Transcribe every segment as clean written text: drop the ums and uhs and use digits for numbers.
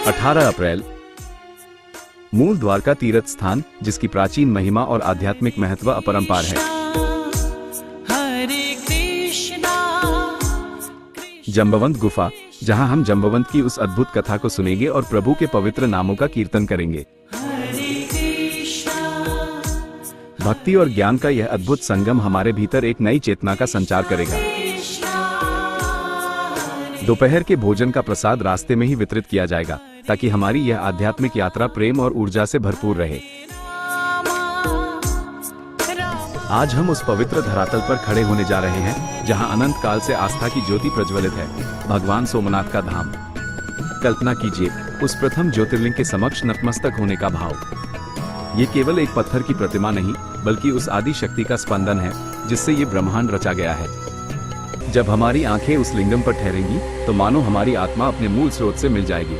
18 अप्रैल मूल द्वारका तीर्थ स्थान, जिसकी प्राचीन महिमा और आध्यात्मिक महत्व अपरंपार है। जंबवंत गुफा, जहां हम जंबवंत की उस अद्भुत कथा को सुनेंगे और प्रभु के पवित्र नामों का कीर्तन करेंगे। भक्ति और ज्ञान का यह अद्भुत संगम हमारे भीतर एक नई चेतना का संचार करेगा। दोपहर के भोजन का प्रसाद रास्ते में ही वितरित किया जाएगा, ताकि हमारी यह आध्यात्मिक यात्रा प्रेम और ऊर्जा से भरपूर रहे। आज हम उस पवित्र धरातल पर खड़े होने जा रहे हैं, जहां अनंत काल से आस्था की ज्योति प्रज्वलित है, भगवान सोमनाथ का धाम। कल्पना कीजिए उस प्रथम ज्योतिर्लिंग के समक्ष नतमस्तक होने का भाव। ये केवल एक पत्थर की प्रतिमा नहीं, बल्कि उस आदि शक्ति का स्पंदन है, जिससे ये ब्रह्मांड रचा गया है। जब हमारी आंखें उस लिंगम पर ठहरेंगी, तो मानो हमारी आत्मा अपने मूल स्रोत से मिल जाएगी।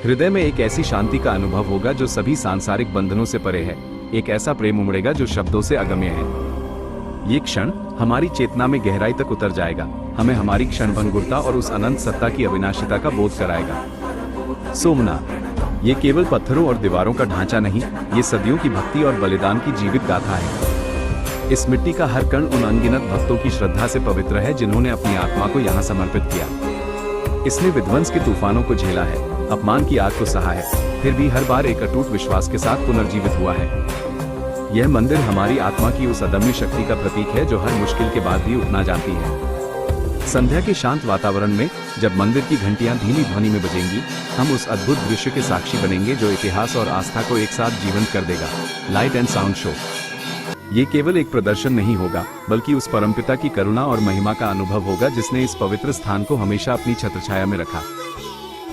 हृदय में एक ऐसी शांति का अनुभव होगा जो सभी सांसारिक बंधनों से परे है। एक ऐसा प्रेम उमड़ेगा जो शब्दों से अगम्य है। ये क्षण हमारी चेतना में गहराई तक उतर जाएगा, हमें हमारी क्षणभंगुरता और उस अनंत सत्ता की अविनाशिता का बोध कराएगा। सोमनाथ ये केवल पत्थरों और दीवारों का ढांचा नहीं, ये सदियों की भक्ति और बलिदान की जीवित गाथा है। इस मिट्टी का हर कण उन अनगिनत भक्तों की श्रद्धा से पवित्र है, जिन्होंने अपनी आत्मा को यहाँ समर्पित किया। इसने विध्वंस के तूफानों को झेला है, अपमान की आग को सहा है, फिर भी हर बार एक अटूट विश्वास के साथ पुनर्जीवित हुआ है। यह मंदिर हमारी आत्मा की उस अदम्य शक्ति का प्रतीक है, जो हर मुश्किल के बाद भी उठना जानती है। संध्या के शांत वातावरण में जब मंदिर की घंटियां धीमी ध्वनि में बजेंगी, हम उस अद्भुत दृश्य के साक्षी बनेंगे जो इतिहास और आस्था को एक साथ जीवंत कर देगा। लाइट एंड साउंड शो ये केवल एक प्रदर्शन नहीं होगा, बल्कि उस परमपिता की करुणा और महिमा का अनुभव होगा, जिसने इस पवित्र स्थान को हमेशा अपनी छत्रछाया में रखा।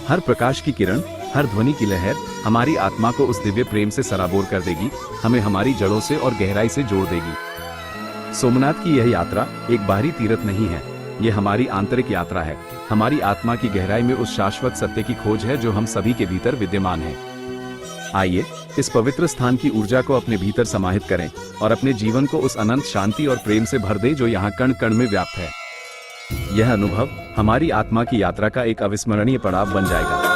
हर प्रकाश की किरण, हर ध्वनि की लहर हमारी आत्मा को उस दिव्य प्रेम से सराबोर कर देगी, हमें हमारी जड़ों से और गहराई से जोड़ देगी। सोमनाथ की यह यात्रा एक बाहरी तीर्थ नहीं है, ये हमारी आंतरिक यात्रा है। हमारी आत्मा की गहराई में उस शाश्वत सत्य की खोज है, जो हम सभी के भीतर विद्यमान है। आइए इस पवित्र स्थान की ऊर्जा को अपने भीतर समाहित करें और अपने जीवन को उस अनंत शांति और प्रेम से भर दें, जो यहाँ कण कण में व्याप्त है। यह अनुभव हमारी आत्मा की यात्रा का एक अविस्मरणीय पड़ाव बन जाएगा।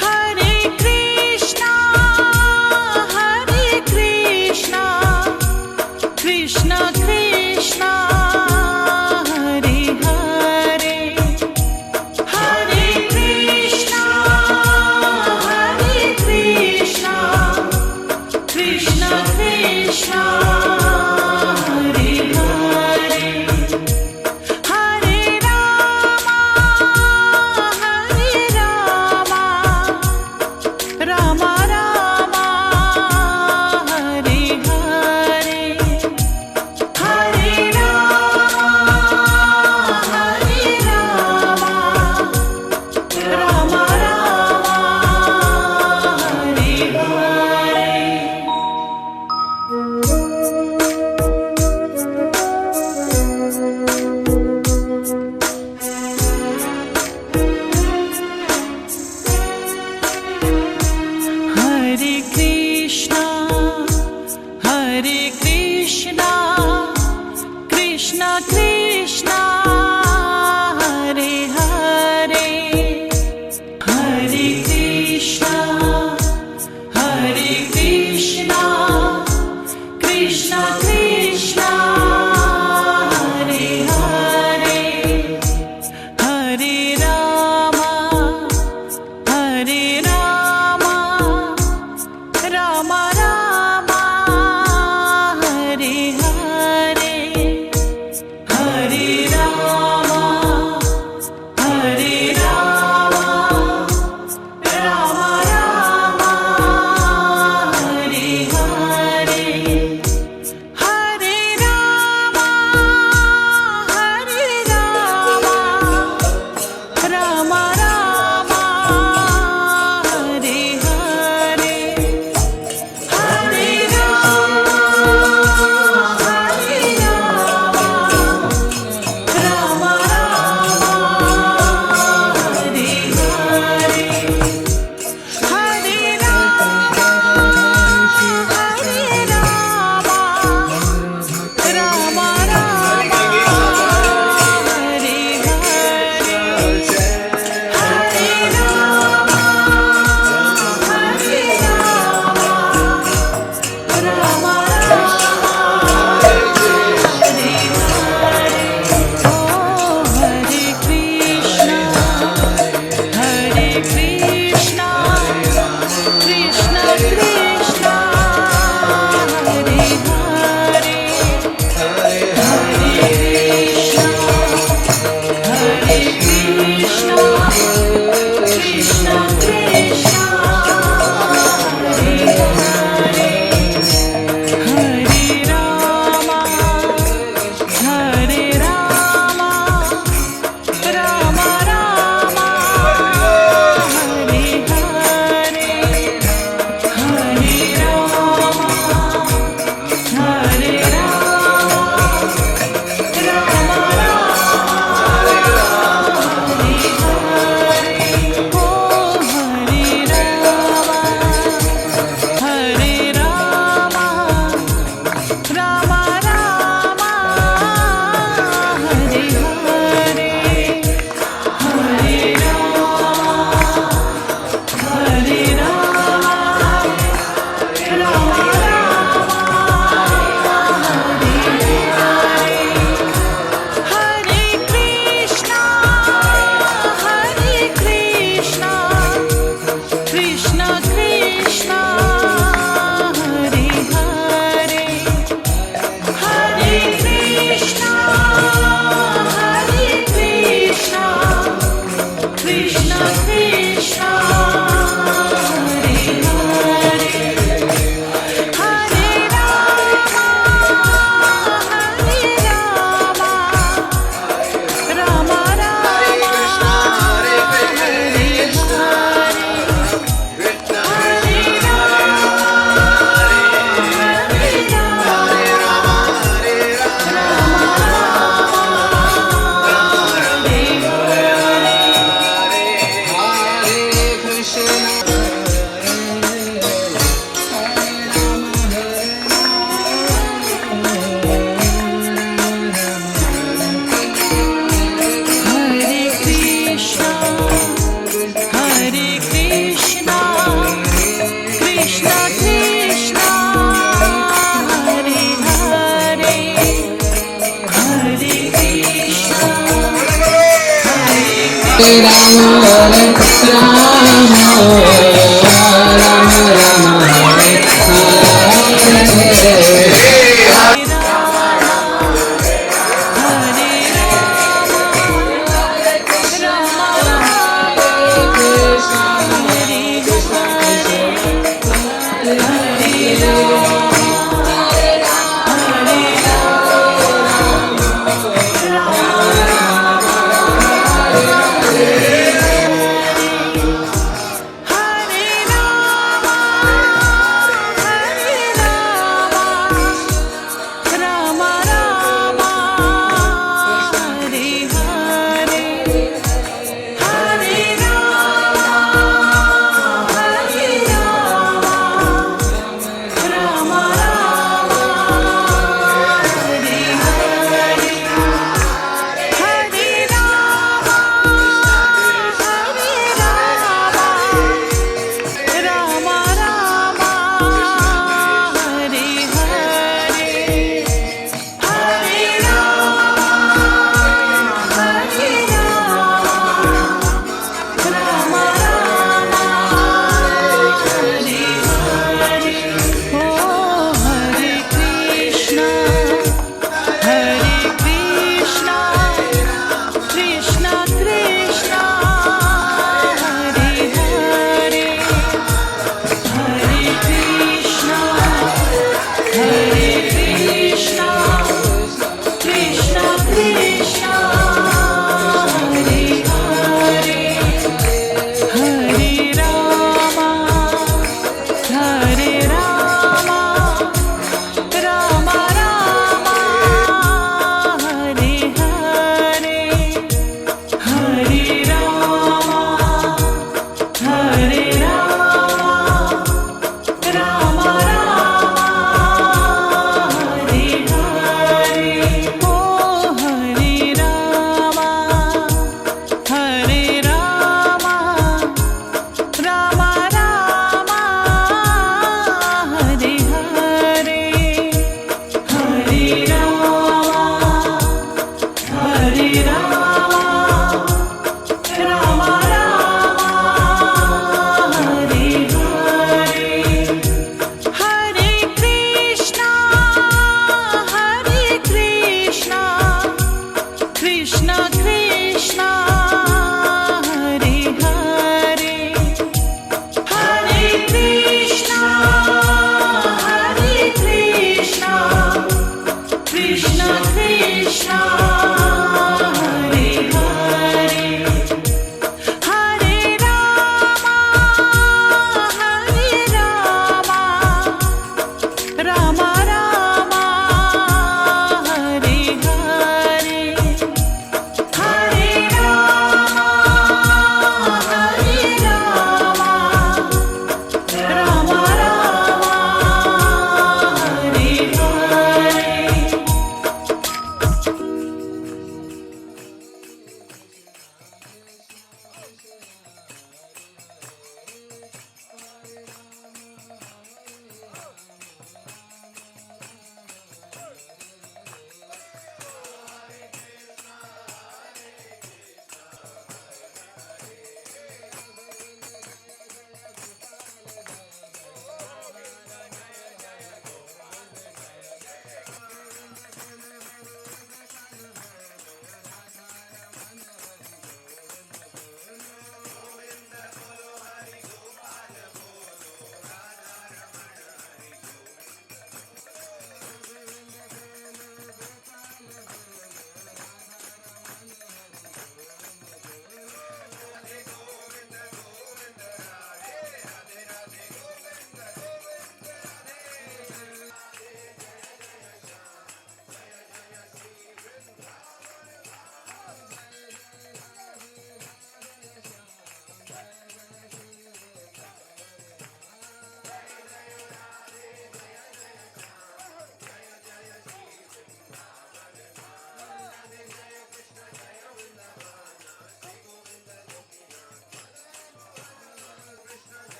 Hare Krishna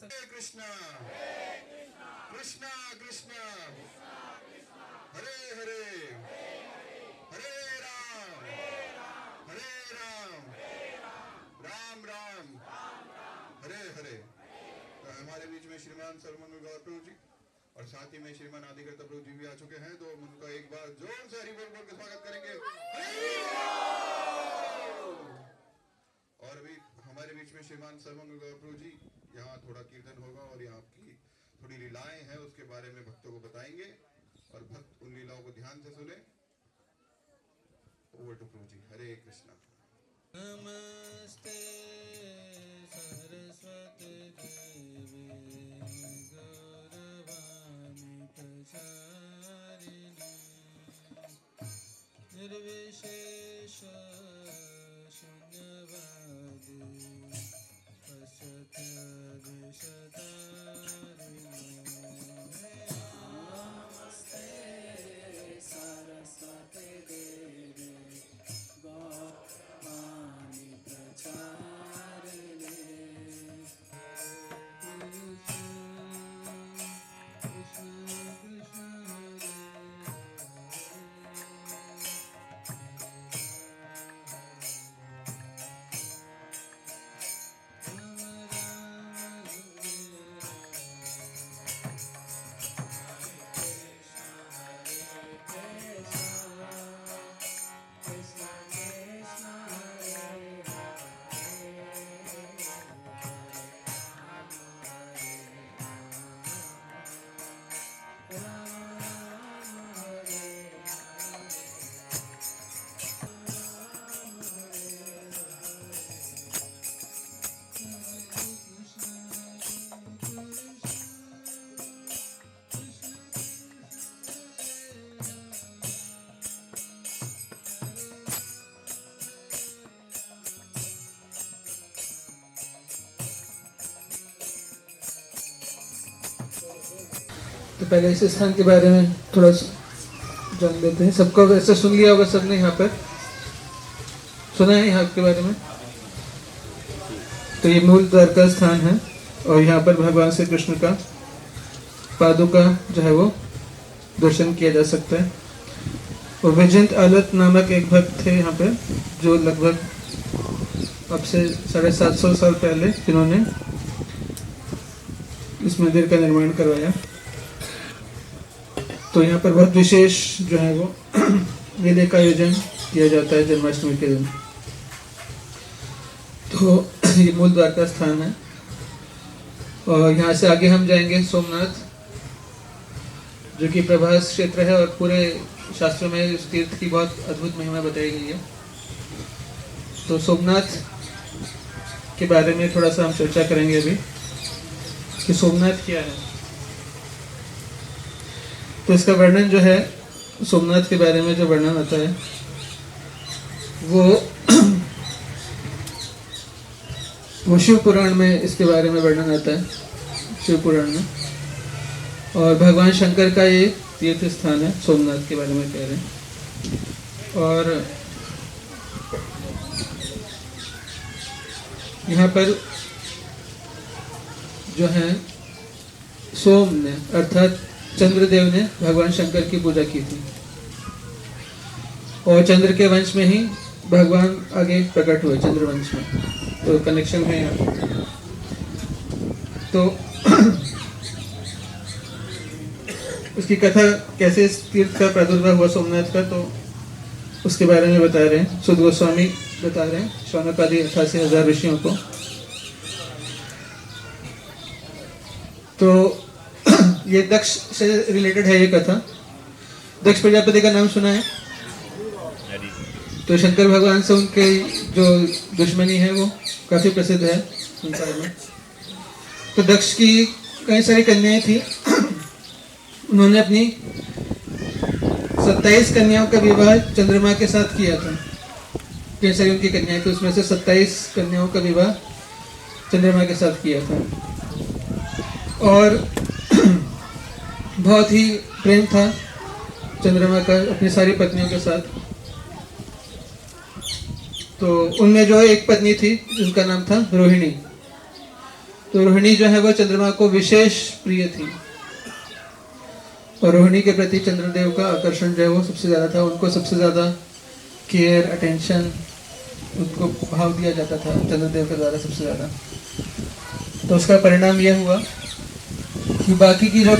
Krishna Krishna Krishna Hare Hare Hare Ram Ram Ram Hare Hare. तो हमारे बीच में श्रीमान सर्वमंगल गौर प्रभु जी और साथ ही में श्रीमान आदिकर्ता प्रभु जी भी आ चुके हैं। तो उनका एक बार जोर से हरि बोल बोल के स्वागत करेंगे। और अभी हमारे बीच में श्रीमान सर्वमंगल गौर प्रभु जी यहाँ थोड़ा कीर्तन होगा और यहाँ की थोड़ी लीलाएं हैं उसके बारे में भक्तों को बताएंगे और भक्त उन लीलाओं को ध्यान से सुने। ओवर टू प्रभु जी। हरे कृष्णा। नमस्ते सरस्वती देवी गौरवाणी प्रचारिणी निर्विशेष शून्यवादी पश्चात्पदेशतारिणी। नमस्ते सरस्वती देवी गौरवाणी प्रचारिणी तो पहले इस स्थान के बारे में थोड़ा जान लेते हैं। सबको वैसे सुन लिया होगा सबने, यहाँ पर सुना है यहाँ के बारे में। तो ये मूल द्वारका स्थान है और यहाँ पर भगवान श्री कृष्ण का पादुका जो है वो दर्शन किया जा सकता है। और वैजयंत आलत नामक एक भक्त थे यहाँ पर, जो लगभग अब से 750 साल पहले जिन्होंने इस मंदिर का निर्माण करवाया। तो यहाँ पर बहुत विशेष जो है वो मेले का आयोजन किया जाता है जन्माष्टमी के दिन। तो ये मूल द्वारका स्थान है और यहाँ से आगे हम जाएंगे सोमनाथ, जो कि प्रभास क्षेत्र है और पूरे शास्त्रों में इस तीर्थ की बहुत अद्भुत महिमा बताई गई है। तो सोमनाथ के बारे में थोड़ा सा हम चर्चा करेंगे अभी कि सोमनाथ क्या है। तो इसका वर्णन जो है, सोमनाथ के बारे में जो वर्णन आता है वो शिव पुराण में इसके बारे में वर्णन आता है, शिव पुराण में। और भगवान शंकर का ये तीर्थ स्थान है, सोमनाथ के बारे में कह रहे हैं। और यहाँ पर जो है सोम ने अर्थात चंद्रदेव ने भगवान शंकर की पूजा की थी और चंद्र के वंश में ही भगवान आगे प्रकट हुए, चंद्रवंश में। तो कनेक्शन है यहाँ। तो उसकी कथा कैसे इस तीर्थ का प्रादुर्भाव हुआ सोमनाथ का, तो उसके बारे में बता रहे हैं सुध गोस्वामी, बता रहे हैं शौनक आदि 88,000 ऋषियों को। तो ये दक्ष से रिलेटेड है ये कथा। दक्ष प्रजापति का नाम सुना है? तो शंकर भगवान से उनके जो दुश्मनी है वो काफी प्रसिद्ध है संसार में। तो दक्ष की कई सारी कन्याएं थी। उन्होंने अपनी 27 कन्याओं का विवाह चंद्रमा के साथ किया था। कई सारी उनकी कन्याएं थी, उसमें से 27 कन्याओं का विवाह चंद्रमा के साथ किया था। और बहुत ही प्रेम था चंद्रमा का अपनी सारी पत्नियों के साथ। तो उनमें जो एक पत्नी थी जिनका नाम था रोहिणी, तो रोहिणी जो है वो चंद्रमा को विशेष प्रिय थी और रोहिणी के प्रति चंद्रदेव का आकर्षण जो है वो सबसे ज़्यादा था। उनको सबसे ज़्यादा केयर, अटेंशन, उनको भाव दिया जाता था चंद्रदेव के द्वारा सबसे ज़्यादा। तो उसका परिणाम यह हुआ कि बाकी की जो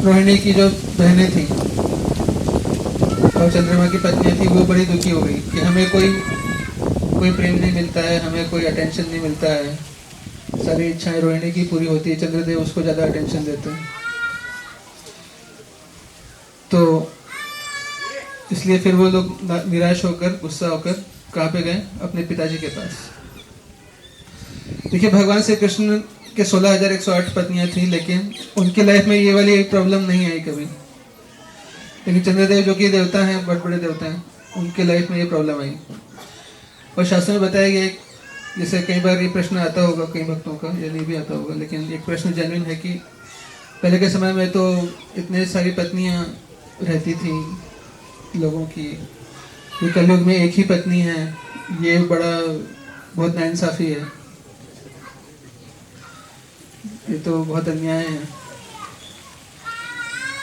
रोहिणी की जो बहनें थी और चंद्रमा की पत्नियां थी वो बड़ी दुखी हो गई कि हमें कोई प्रेम नहीं मिलता है, हमें कोई अटेंशन नहीं मिलता है। सारी इच्छाएं रोहिणी की पूरी होती है, चंद्रदेव उसको ज़्यादा अटेंशन देते हैं। तो इसलिए फिर वो लोग निराश होकर, गुस्सा होकर कहाँ पे गए? अपने पिताजी के पास। देखिए, भगवान श्री कृष्ण के 16,108 पत्नियां थी, लेकिन उनकी लाइफ में ये वाली प्रॉब्लम नहीं आई कभी। लेकिन चंद्रदेव जो कि देवता हैं, बड़े बड़े देवता हैं, उनके लाइफ में ये प्रॉब्लम आई। और शास्त्र में बताया गया, जैसे कई बार ये प्रश्न आता होगा कई भक्तों का, या नहीं भी आता होगा, लेकिन एक प्रश्न जेन्युइन है कि पहले के समय में तो इतने सारी पत्नियां रहती थी लोगों की, ये कलयुग में एक ही पत्नी है, ये बहुत नाइंसाफी है, ये तो बहुत अन्याय है।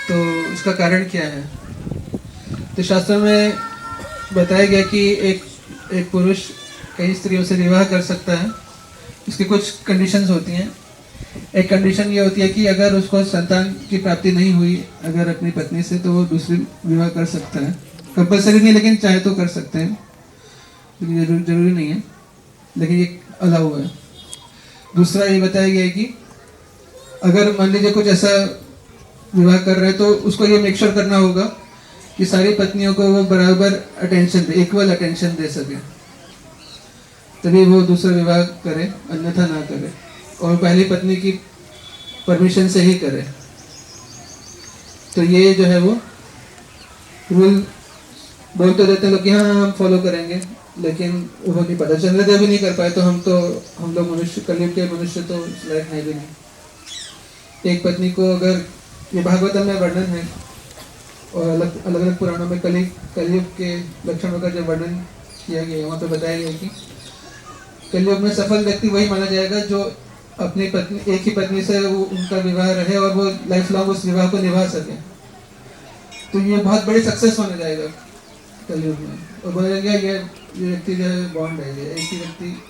तो इसका कारण क्या है? तो शास्त्र में बताया गया कि एक पुरुष कई स्त्रियों से विवाह कर सकता है। इसकी कुछ कंडीशंस होती हैं। एक कंडीशन ये होती है कि अगर उसको संतान की प्राप्ति नहीं हुई अगर अपनी पत्नी से, तो वो दूसरी विवाह कर सकता है। कंपलसरी नहीं, लेकिन चाहे तो कर सकते हैं, लेकिन जरूरी नहीं है, लेकिन ये अलाउ है। दूसरा ये बताया गया है कि अगर मान लीजिए कुछ ऐसा विवाह कर रहे हैं, तो उसको ये मेक श्योर करना होगा कि सारी पत्नियों को वो बराबर अटेंशन दे, इक्वल अटेंशन दे सके, तभी वो दूसरा विवाह करे, अन्यथा ना करे, और पहली पत्नी की परमिशन से ही करे। तो ये जो है वो रूल बोल तो देते हैं लोग कि हाँ हम फॉलो करेंगे, लेकिन वो नहीं पता। चंद्रदेव भी नहीं कर पाए, तो हम लोग मनुष्य, कलयुग के मनुष्य तो लायक है भी नहीं। एक पत्नी को अगर, ये भागवतम में वर्णन है और अलग अलग पुराणों में कलयुग के लक्षणों का जब वर्णन किया गया है, वहाँ पे बताया गया कि कलयुग में सफल व्यक्ति वही माना जाएगा जो अपनी पत्नी, एक ही पत्नी से वो उनका विवाह रहे और वो लाइफ लॉन्ग उस विवाह को निभा सके। तो ये बहुत बड़ी सक्सेस होने जाएगा कलयुग में। और बोला जाएगा ये व्यक्ति जो है बॉन्ड है, ये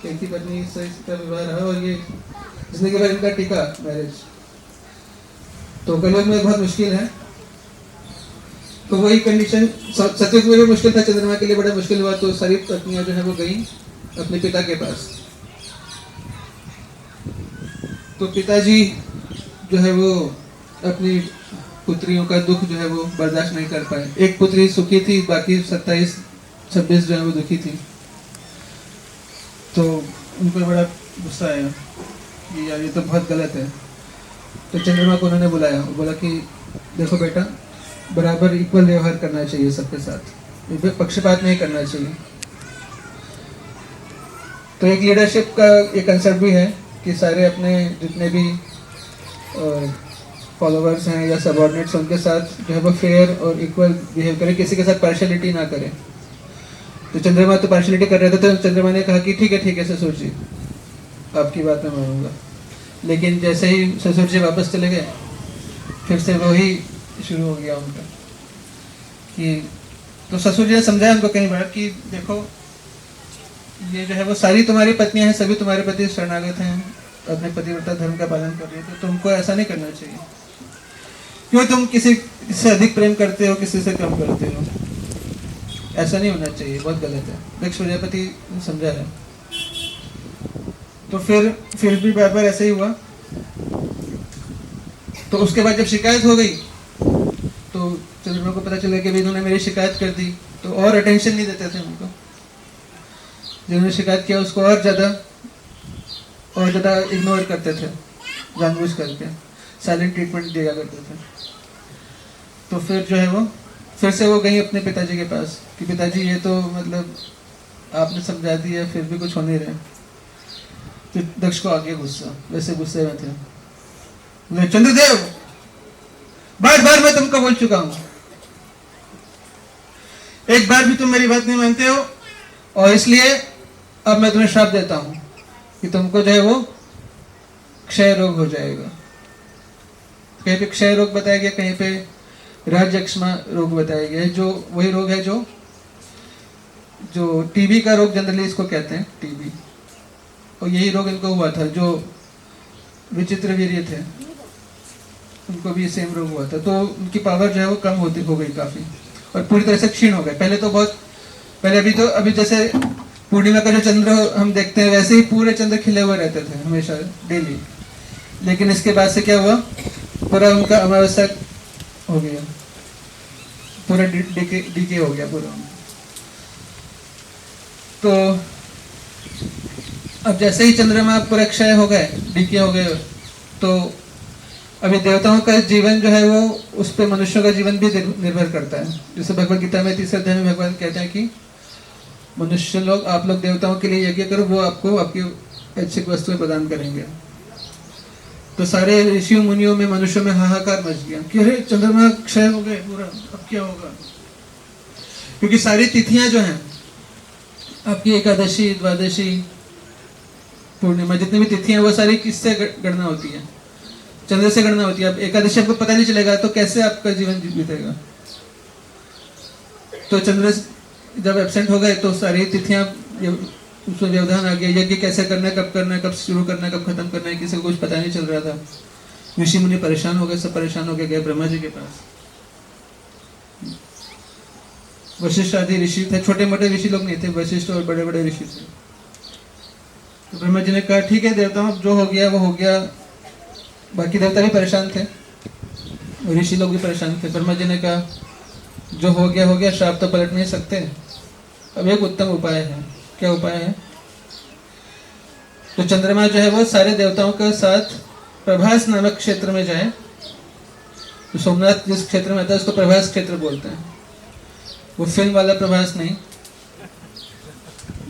एक ही पत्नी से इसका विवाह रहा और ये जिसने के बाद इनका टिका मैरिज। तो कलयुग में बहुत मुश्किल है। तो वही कंडीशन सतयुग में भी मुश्किल था, चंद्रमा के लिए बड़ा मुश्किल हुआ। तो सारी पत्नियां जो है वो गई अपने पिता के पास। तो पिताजी जो है वो अपनी पुत्रियों का दुख जो है वो बर्दाश्त नहीं कर पाए। एक पुत्री सुखी थी, बाकी 27-26 जो है वो दुखी थी। तो उनको बड़ा गुस्सा आया कि यार ये तो बहुत गलत है। तो चंद्रमा को उन्होंने बुलाया, बोला कि देखो बेटा, बराबर इक्वल व्यवहार करना चाहिए सबके साथ, पक्षपात नहीं करना चाहिए। तो एक लीडरशिप का एक कंसेप्ट भी है कि सारे अपने जितने भी फॉलोवर्स हैं या सबऑर्डिनेट्स, उनके साथ जो है वो फेयर और इक्वल बिहेव करें, किसी के साथ पार्शियलिटी ना करें। तो चंद्रमा तो पार्शियलिटी कर रहे थे, तो चंद्रमा ने कहा कि ठीक है ससुर जी, आपकी बात मैं मानूंगा। लेकिन जैसे ही ससुर जी वापस चले गए, फिर से वही शुरू हो गया उनका कि, तो ससुर जी ने समझाया उनको कई बार कि देखो, ये जो है वो सारी तुम्हारी पत्नियां हैं, सभी तुम्हारे प्रति शरणागत हैं, अपने पतिव्रता धर्म का पालन कर रही है, तो तुमको ऐसा नहीं करना चाहिए। क्यों तुम किसी से अधिक प्रेम करते हो, किसी से कम करते हो? ऐसा नहीं होना चाहिए, बहुत गलत है। दक्ष प्रजापति समझा है। तो फिर भी बार ऐसे ही हुआ। तो उसके बाद जब शिकायत हो गई, तो चंद्रमा को पता चला कि इन्होंने मेरी शिकायत कर दी, तो और अटेंशन नहीं देते थे उनको। जिन्होंने शिकायत किया उसको और ज़्यादा इग्नोर करते थे, जानबूझ करके साइलेंट ट्रीटमेंट दिया करते थे। तो फिर जो है वो फिर से वो गई अपने पिताजी के पास कि पिताजी ये तो मतलब आपने समझा दिया, फिर भी कुछ हो नहीं रहा। तो दक्ष को आगे गुस्सा, वैसे गुस्से में थे, बोले चंद्रदेव, बार बार मैं तुमको बोल चुका हूं, एक बार भी तुम मेरी बात नहीं मानते हो, और इसलिए अब मैं तुम्हें श्राप देता हूं कि तुमको जो है वो क्षय रोग हो जाएगा। कहीं पे क्षय रोग बताया गया, कहीं पे राज्यक्षमा रोग बताया गया है, जो वही रोग है जो टीबी का रोग जनरली इसको कहते हैं, टीबी। और यही रोग इनको हुआ था, जो विचित्र वीर्य थे उनको भी सेम रोग हुआ था। तो उनकी पावर जो है वो कम हो गई काफी, और पूरी तरह से क्षीण हो गए। अभी जैसे पूर्णिमा का जो चंद्र हम देखते हैं वैसे ही पूरे चंद्र खिले हुए रहते थे हमेशा, डेली। लेकिन इसके बाद से क्या हुआ, पूरा उनका अमावस्या हो गया, पूरा डीके हो गया पूरा। तो अब जैसे ही चंद्रमा पूरा क्षय हो गए, डीके हो गए, तो अभी देवताओं का जीवन जो है वो उस पर मनुष्यों का जीवन भी निर्भर करता है। जैसे भगवद गीता में 3 अध्याय में भगवान कहते हैं कि मनुष्य लोग, आप लोग देवताओं के लिए यज्ञ करो, वो आपको आपकी ऐच्छिक वस्तुएं प्रदान करेंगे। तो सारे ऋषियों मुनियों में, मनुष्यों में हाहाकार मच गया कि अरे चंद्रमा क्षय हो गए पूरा, अब क्या होगा। क्योंकि सारी तिथियां जो हैं आपकी, एकादशी, द्वादशी, पूर्णिमा, जितनी भी तिथियां वो सारी किससे गणना होती है, चंद्र से गणना होती है। अब एकादशी आपको पता नहीं चलेगा तो कैसे आपका जीवन बीतेगा। तो चंद्र जब एब्सेंट हो गए तो सारी तिथियां, उसमें व्यवधान आ गया। यज्ञ कैसे करना है, कब करना है, कब शुरू करना है, कब खत्म करना है, किसी को कुछ पता नहीं चल रहा था। ऋषि मुनि परेशान हो गए, सब परेशान हो गए ब्रह्मा जी के पास। वशिष्ठ आदि ऋषि थे, छोटे मोटे ऋषि लोग नहीं थे, वशिष्ठ और बड़े बड़े ऋषि थे। तो ब्रह्मा जी ने कहा ठीक है देवताओं, जो हो गया वो हो गया। बाकी देवता भी परेशान थे, ऋषि लोग भी परेशान थे। ब्रह्मा जी ने कहा जो हो गया हो गया, श्राप तो पलट नहीं सकते। अब एक उत्तम उपाय है। क्या उपाय है? तो चंद्रमा जो है वो सारे देवताओं के साथ प्रभास नामक क्षेत्र में जाए। तो सोमनाथ जिस क्षेत्र में आता है उसको प्रभास क्षेत्र बोलते हैं। वो फिल्म वाला प्रभास नहीं,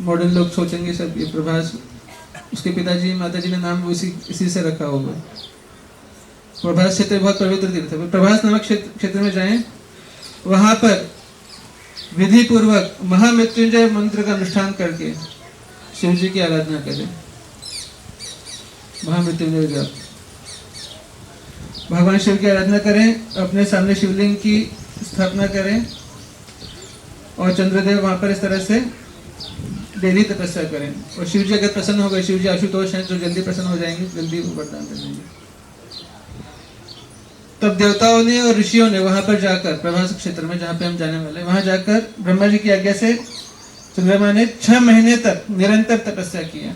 मॉडर्न लोग सोचेंगे सब ये प्रभास, उसके पिताजी माताजी ने नाम इसी से रखा होगा। प्रभास क्षेत्र बहुत पवित्र तीर्थ है। प्रभास नामक क्षेत्र में जाएं, वहां पर विधि पूर्वक महामृत्युंजय मंत्र का अनुष्ठान करके शिव जी की आराधना करें। महामृत्युंजय जप, भगवान शिव की आराधना करें, अपने सामने शिवलिंग की स्थापना करें और चंद्रदेव वहां पर इस तरह से डेली तपस्या करें। और शिव जी अगर प्रसन्न हो गए, शिव जी आशुतोष हैं जो जल्दी प्रसन्न हो जाएंगे, जल्दी वरदान दे देंगे। तब देवताओं ने और ऋषियों ने वहां पर जाकर, प्रभास क्षेत्र में जहां पे हम जाने वाले, वहां जाकर ब्रह्मा जी की आज्ञा से चंद्रमा ने 6 महीने तक निरंतर तपस्या किया।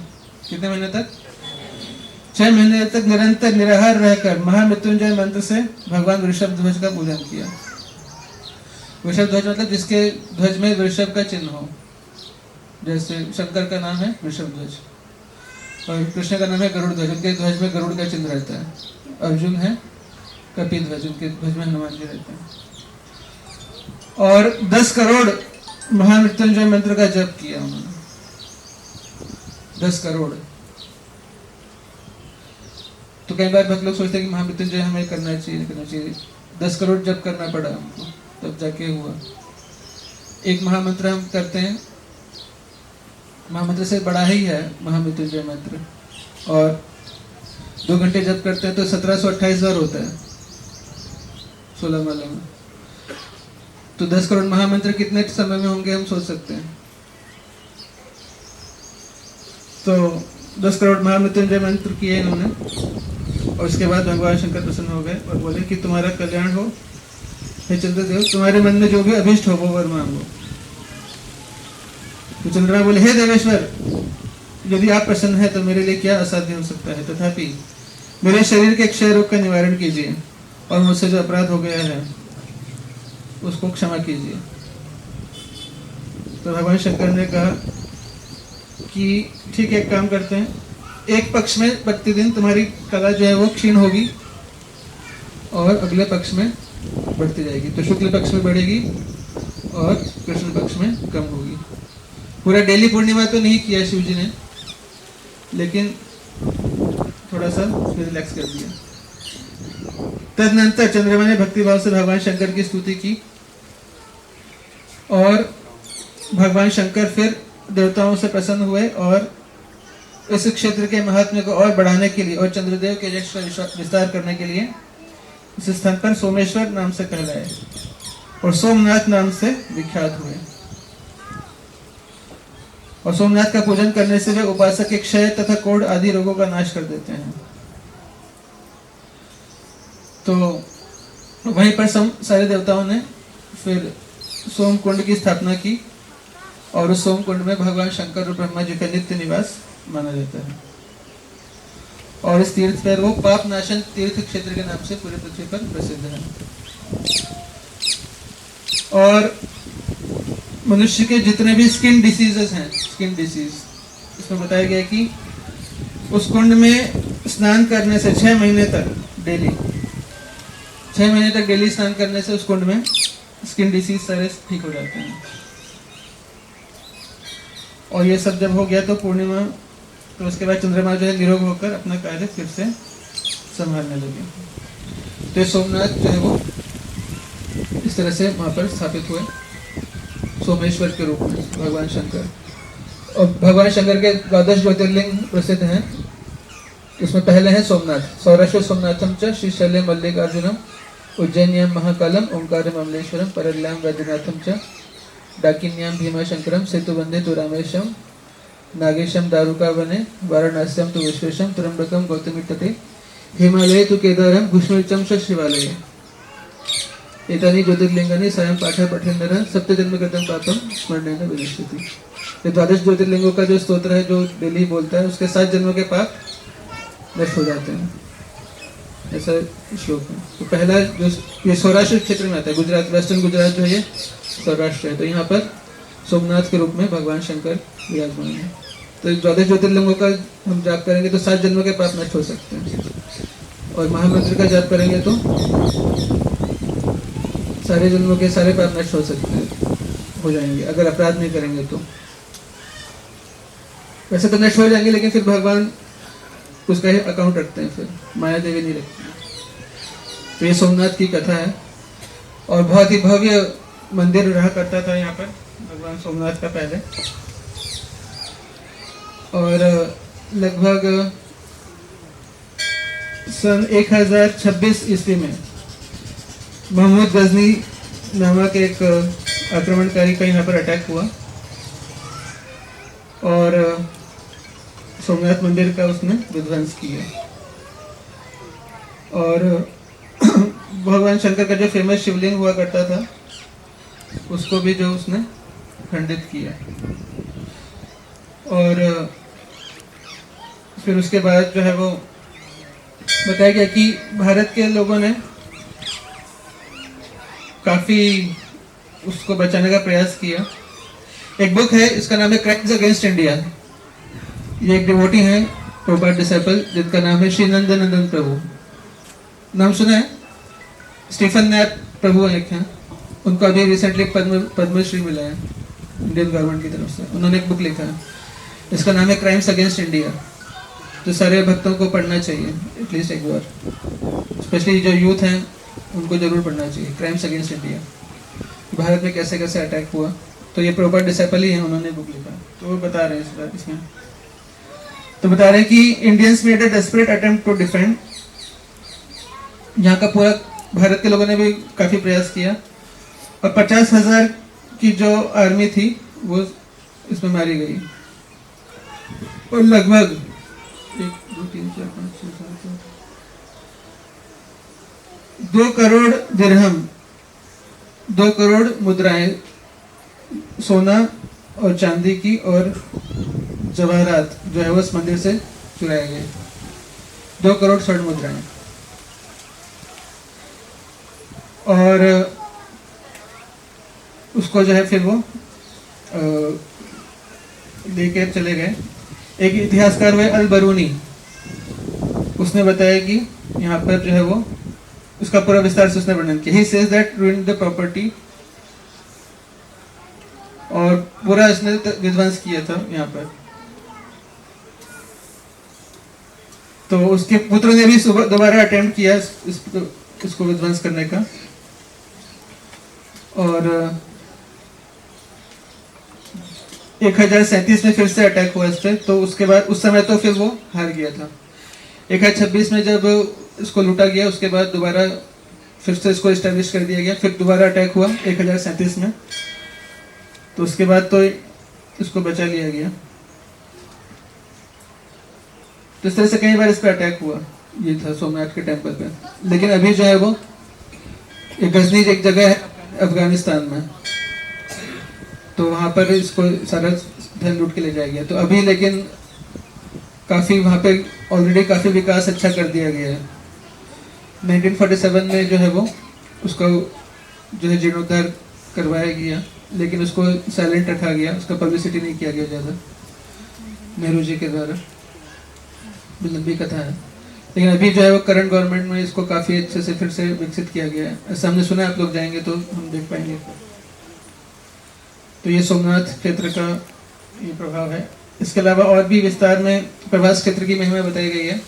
कितने महीने तक? 6 महीने तक निरंतर निराहार रहकर महामृत्युंजय मंत्र से भगवान वृषभ ध्वज का पूजन किया। वृषभ ध्वज मतलब जिसके ध्वज में वृषभ का चिन्ह हो। जैसे शंकर का नाम है वृषभ ध्वज और कृष्ण का नाम है गरुड़ ध्वज, उनके ध्वज में गरुड़ का चिन्ह रहता है। अर्जुन है कपि ध्वज, उनके ध्वज में हनुमान जी रहते हैं। और 10 करोड़ महामृत्युंजय मंत्र का जप किया उन्होंने। 10 करोड़। तो कई बार भक्त लोग सोचते हैं कि महामृत्युंजय हमें करना चाहिए, करना चाहिए। 10 करोड़ जप करना पड़ा हमको, तब जाके हुआ। एक महामंत्र हम करते हैं, महामंत्र से बड़ा ही है महामृत्युंजय मंत्र, और 2 घंटे जप करते हैं तो 1728 बार होता है 16 माला में। तो 10 करोड़ महामंत्र कितने समय में होंगे हम सोच सकते हैं। तो 10 करोड़ महामृत्युंजय मंत्र किए इन्होंने, और उसके बाद भगवान शंकर प्रसन्न हो गए और बोले कि तुम्हारा कल्याण हो हे चंद्रदेव, तुम्हारे मन में जो भी अभिष्ट हो वो वर मांगो। तो चंद्रमा बोले हे देवेश्वर, यदि आप प्रसन्न है तो मेरे लिए क्या असाध्य हो सकता है। तथापि मेरे शरीर के क्षय रोग का निवारण कीजिए और मुझसे जो अपराध हो गया है उसको क्षमा कीजिए। तो भगवान शंकर ने कहा कि ठीक है, एक काम करते हैं, एक पक्ष में प्रतिदिन तुम्हारी कला जो है वो क्षीण होगी और अगले पक्ष में बढ़ती जाएगी। तो शुक्ल पक्ष में बढ़ेगी और कृष्ण पक्ष में कम होगी। पूरा डेली पूर्णिमा तो नहीं किया शिव जी ने, लेकिन थोड़ा सा रिलैक्स कर दिया। तदनंतर चंद्रमा ने भक्तिभाव से भगवान शंकर की स्तुति की और भगवान शंकर फिर देवताओं से प्रसन्न हुए और इस क्षेत्र के महात्म्य को और बढ़ाने के लिए और चंद्रदेव के यश का विस्तार करने के लिए इस स्थान पर सोमेश्वर नाम से कहलाए और सोमनाथ नाम से विख्यात हुए। और सोमनाथ का पूजन करने से वे उपासक के क्षय तथा कोढ़ आदि रोगों का नाश कर देते हैं। तो वहीं पर सारे देवताओं ने फिर सोम कुंड की स्थापना की और उस सोम कुंड में भगवान शंकर और ब्रह्मा जी का नित्य निवास माना जाता है। और इस तीर्थ पर वो पाप नाशन तीर्थ क्षेत्र के नाम से पूरे पृथ्वी पर प्रसिद्ध है। और मनुष्य के जितने भी स्किन डिसीजेस हैं, स्किन डिसीज, इसमें बताया गया कि उस कुंड में स्नान करने से 6 महीने तक डेली 6 महीने तक डेली स्नान करने से उस कुंड में स्किन डिसीज सारे ठीक हो जाते हैं। और ये सब जब हो गया तो पूर्णिमा, तो उसके बाद चंद्रमा जो है निरोग होकर अपना कार्य फिर से संभालने लगे। तो सोमनाथ जो है वो इस तरह से वहाँ पर स्थापित हुए सोमेश्वर के रूप में भगवान शंकर। और भगवान शंकर के 12 ज्योतिर्लिंग प्रसिद्ध हैं। इसमें पहले हैं सोमनाथ, सौराष्ट्र सोमनाथम च श्रीशैल्य मल्लिकार्जुनम उज्जैन्याम महाकालम ओंकारम अमलेश्वरम परल्याम वैद्यनाथम च डाकिन्याम भीमाशंकरम सेतुबंधे तु रामेशम नागेशम दारुका वने वाराणस्यम तु विश्वेशम त्र्यंबकम गौतमी तटे हिमालये तु केदारम भूष्मचम च शिवालये एतानि ज्योतिर्लिंगानि सायं पाठः पठेन्नरः सप्तजन्मकृतं पापं स्मरणेन विनश्यति। ये 12 ज्योतिर्लिंगों का जो स्तोत्र है, जो डेली बोलता है, उसके 7 जन्मों के पाप नष्ट हो जाते हैं, ऐसा श्लोक है। तो पहला जो ये सौराष्ट्र क्षेत्र में आता है, गुजरात, वेस्टर्न गुजरात जो है सौराष्ट्र है, तो यहाँ पर सोमनाथ के रूप में भगवान शंकर विराजमान है। तो 12 ज्योतिर्लिंगों का हम जाप करेंगे तो 7 जन्मों के पाप नष्ट हो सकते हैं। और महामंत्र का जाप करेंगे तो सारे जन्मों के सारे पाप नष्ट हो सकते हैं, हो जाएंगे, अगर अपराध नहीं करेंगे तो। वैसे तो नष्ट हो जाएंगे, लेकिन फिर भगवान उसका ही अकाउंट रखते हैं, फिर माया देवी नहीं रखती। तो ये सोमनाथ की कथा है। और बहुत ही भव्य मंदिर रहा करता था यहाँ पर भगवान सोमनाथ का पहले। और लगभग सन 1026 ईस्वी में मोहम्मद गजनी नामक एक आक्रमणकारी का यहाँ पर अटैक हुआ और सोमनाथ मंदिर का उसने विध्वंस किया। और भगवान शंकर का जो फेमस शिवलिंग हुआ करता था, उसको भी जो उसने खंडित किया। और फिर उसके बाद जो है वो बताया गया कि भारत के लोगों ने काफ़ी उसको बचाने का प्रयास किया। एक बुक है, इसका नाम है क्राइम्स अगेंस्ट इंडिया। ये एक डिवोटी हैं, प्रभुपाद डिसाइपल, जिनका नाम है श्री नंदन प्रभु। नाम सुना है? स्टीफन नैप प्रभु एक हैं, उनको अभी रिसेंटली पद्मश्री मिला है इंडियन गवर्नमेंट की तरफ से। उन्होंने एक बुक लिखा है, इसका नाम है क्राइम्स अगेंस्ट इंडिया। तो सारे भक्तों को पढ़ना चाहिए एटलीस्ट एक बार, स्पेशली जो यूथ हैं उनको जरूर पढ़ना चाहिए। क्राइम्स अगेंस्ट इंडिया, भारत में कैसे कैसे अटैक हुआ। तो ये प्रभुपाद डिसाइपल ही हैं, उन्होंने बुक लिखा। तो वो बता रहे हैं इसमें, तो बता रहे हैं कि Indians made a desperate attempt to defend. यहाँ का पूरा भारत के लोगों ने भी काफ़ी प्रयास किया और 50,000 की जो आर्मी थी वो इसमें मारी गई। और लगभग 1, 2, 3, 4, 5, 6, 7, 8 2 करोड़ दिरहम, 2 करोड़ मुद्राएं सोना और चांदी की और जवाहरात जो है वो इस मंदिर से चुराए गए। 2 करोड़ स्वर्ण मुद्राएं। और उसको जो है फिर वो लेकर चले गए। एक इतिहासकार हुए अल बरूनी, उसने बताया कि यहाँ पर जो है वो उसका पूरा विस्तार से उसने वर्णन किया। He says that ruined the property, और पूरा इसने विध्वंस किया था यहाँ पर। तो उसके पुत्र ने भी दोबारा अटेम्प्ट किया इसको विध्वंस करने का। और 1037 में फिर से अटैक हुआ इस पर, तो उसके बाद उस समय तो फिर वो हार गया था। 1026 में जब इसको लूटा गया, उसके बाद दोबारा फिर से इसको इस्टेब्लिश कर दिया गया, फिर दोबारा अटैक हुआ 1037 में, तो उसके बाद तो इसको बचा लिया गया। तो इस तरह से कई बार इस पर अटैक हुआ, ये था सोमनाथ के टेम्पल पे। लेकिन अभी जो है वो गजनी एक जगह है अफगानिस्तान में, तो वहाँ पर इसको सारा धन लूट के ले जाया गया। तो अभी लेकिन काफ़ी वहाँ पे ऑलरेडी काफ़ी विकास अच्छा कर दिया गया है। 1947 में जो है वो उसको जो है जीर्णोद्धार करवाया गया, लेकिन उसको साइलेंट रखा गया, उसका पब्लिसिटी नहीं किया गया ज़्यादा, नेहरू जी के द्वारा। लंबी कथा है, लेकिन अभी जो है वो करंट गवर्नमेंट में इसको काफ़ी अच्छे से फिर से विकसित किया गया है। ऐसा हमने सुना है, आप लोग जाएंगे तो हम देख पाएंगे। तो ये सोमनाथ क्षेत्र का ये प्रभाव है। इसके अलावा और भी विस्तार में प्रभास क्षेत्र की महिमा बताई गई है।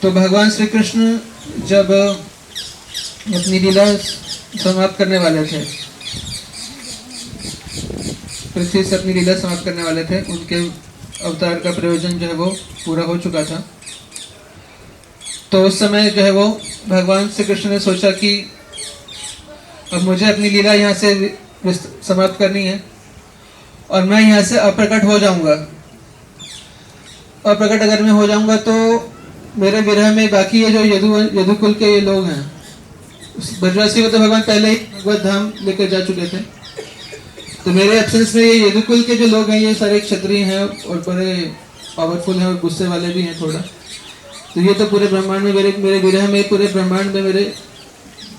तो भगवान श्री कृष्ण जब अपनी लीला समाप्त करने वाले थे, पृथ्वी से अपनी लीला समाप्त करने वाले थे, उनके अवतार का प्रयोजन जो है वो पूरा हो चुका था। तो उस समय जो है वो भगवान श्री कृष्ण ने सोचा कि अब मुझे अपनी लीला यहाँ से समाप्त करनी है और मैं यहाँ से अप्रकट हो जाऊंगा। अप्रकट अगर मैं हो जाऊंगा तो मेरे विरह में बाकी ये जो यदुकुल के ये लोग हैं, ब्रजवासी को तो भगवान पहले ही भगवत धाम लेकर जा चुके थे, तो मेरे एब्सेंस में ये यदुकुल के जो लोग हैं ये सारे क्षत्रिय हैं और बड़े पावरफुल हैं और गुस्से वाले भी हैं थोड़ा। तो ये तो पूरे ब्रह्मांड में मेरे विरह में पूरे ब्रह्मांड में मेरे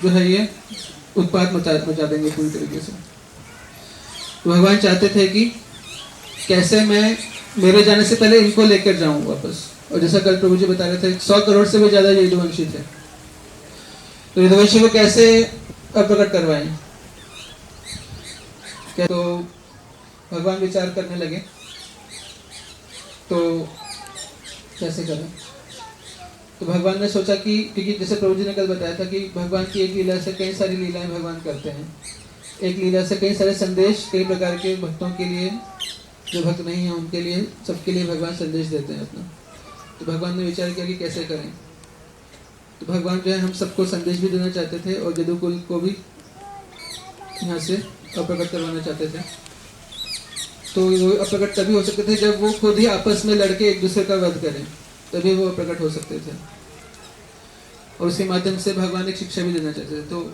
जो है ये उत्पात मचा देंगे पूरी तरीके से। तो भगवान चाहते थे कि कैसे मैं मेरे जाने से पहले इनको लेकर जाऊं वापस। और जैसा कल प्रभु जी बता रहे थे 100 करोड़ से भी ज्यादा यदुवंशी थे, तो यदुवंशी को कैसे अप्रकट करवाएं। तो भगवान विचार करने लगे तो कैसे करें। तो भगवान ने सोचा कि क्योंकि जैसे प्रभु जी ने कल बताया था कि भगवान की एक लीला से कई सारी लीलाएं भगवान करते हैं, एक लीला से कई सारे संदेश कई प्रकार के भक्तों के लिए, जो भक्त नहीं है उनके लिए, सबके लिए भगवान संदेश देते हैं अपना। तो भगवान ने विचार किया कि कैसे करें। तो भगवान जो है हम सबको संदेश भी देना चाहते थे और यदुकुल को भी यहाँ से अप्रकट करवाना चाहते थे। तो वो अप्रकट तभी हो सकते थे जब वो खुद ही आपस में लड़के एक दूसरे का वध करें, तभी वो प्रकट हो सकते थे। और उसके माध्यम से भगवान एक शिक्षा भी देना चाहते थे। तो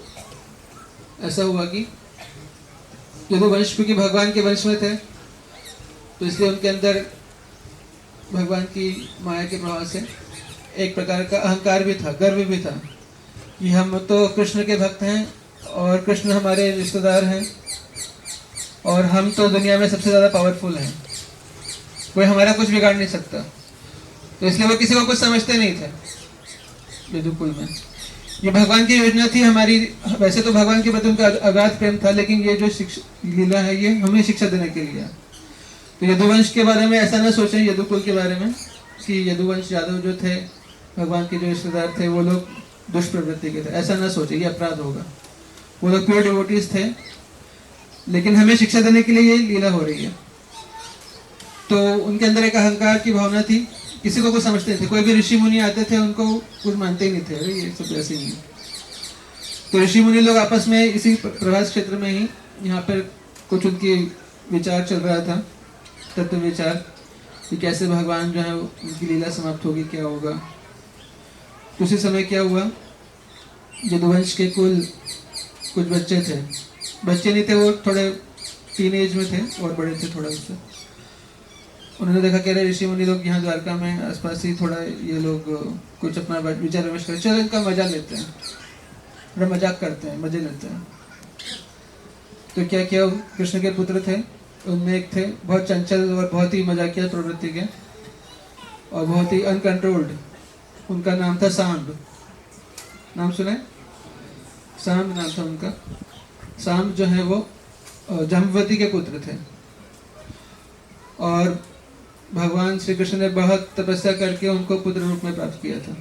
ऐसा हुआ कि यदुवंश क्योंकि भगवान के वंश में थे, तो इसलिए उनके अंदर भगवान की माया के प्रभाव से एक प्रकार का अहंकार भी था, गर्व भी था कि हम तो कृष्ण के भक्त हैं और कृष्ण हमारे रिश्तेदार हैं और हम तो दुनिया में सबसे ज़्यादा पावरफुल हैं, कोई हमारा कुछ बिगाड़ नहीं सकता। तो इसलिए वो किसी को कुछ समझते नहीं थे यदुकुल में। ये भगवान की योजना थी हमारी। वैसे तो भगवान के प्रति उनका अगाध प्रेम था, लेकिन ये जो लीला है ये हमें शिक्षा देने के लिए। तो यदुवंश के बारे में ऐसा ना सोचें, यदुकुल के बारे में, कि यदुवंश यादव जो थे भगवान के जो रिश्तेदार थे वो लोग दुष्प्रवृत्ति के थे, ऐसा ना सोचें, ये अपराध होगा। वो लोग प्योर डिवोटीज थे, लेकिन हमें शिक्षा देने के लिए ये लीला हो रही है। तो उनके अंदर एक अहंकार की भावना थी, किसी को कुछ समझते थे। कोई भी ऋषि मुनि आते थे उनको कुछ मानते ही नहीं थे, अरे ये सब ऐसे ही। तो ऋषि मुनि लोग आपस में इसी प्रभास क्षेत्र में ही यहाँ पर कुछ उनकी विचार चल रहा था, तत्व विचार, कि कैसे भगवान जो है उनकी लीला समाप्त होगी, क्या होगा। तो उसी समय क्या हुआ, यदुवंश के कुछ बच्चे थे, बच्चे नहीं थे, वो थोड़े टीन एज में थे और बड़े थे थोड़ा उससे। उन्होंने देखा कि अरे ऋषि मुनि लोग यहाँ द्वारका में आसपास ही थोड़ा ये लोग कुछ अपना विचार विमर्श करें, चलो इनका मजा लेते हैं, थोड़ा मजाक करते हैं, मजे लेते हैं। तो क्या किया, कृष्ण के पुत्र थे, उनमें एक थे बहुत चंचल और बहुत ही मजाकिया प्रवृत्ति के और बहुत ही अनकंट्रोल्ड। उनका नाम था सांब। नाम सुने? सांब नाम था उनका। सांब जो है वो जाम्बवती के पुत्र थे और भगवान श्री कृष्ण ने बहुत तपस्या करके उनको पुत्र रूप में प्राप्त किया था।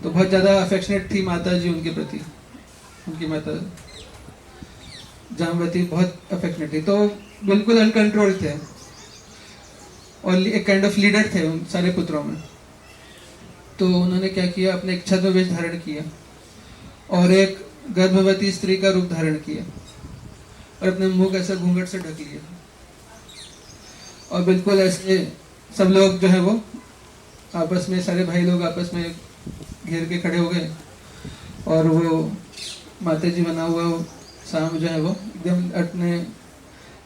तो बहुत ज़्यादा अफेक्शनेट थी माता जी उनके प्रति, उनकी माता। जामवती बहुत अफेक्शनेट थी, तो बिल्कुल अनकंट्रोल थे और एक काइंड ऑफ लीडर थे उन सारे पुत्रों में। तो उन्होंने क्या किया, अपने एक छद्मवेश धारण किया और एक गर्भवती स्त्री का रूप धारण किया और अपने मुंह को ऐसा घूंघट से ढक लिया और बिल्कुल ऐसे सब लोग जो है वो आपस में, सारे भाई लोग आपस में घेर के खड़े हो गए और वो माता जी बना हुआ वो शाम जो है वो एकदम अपने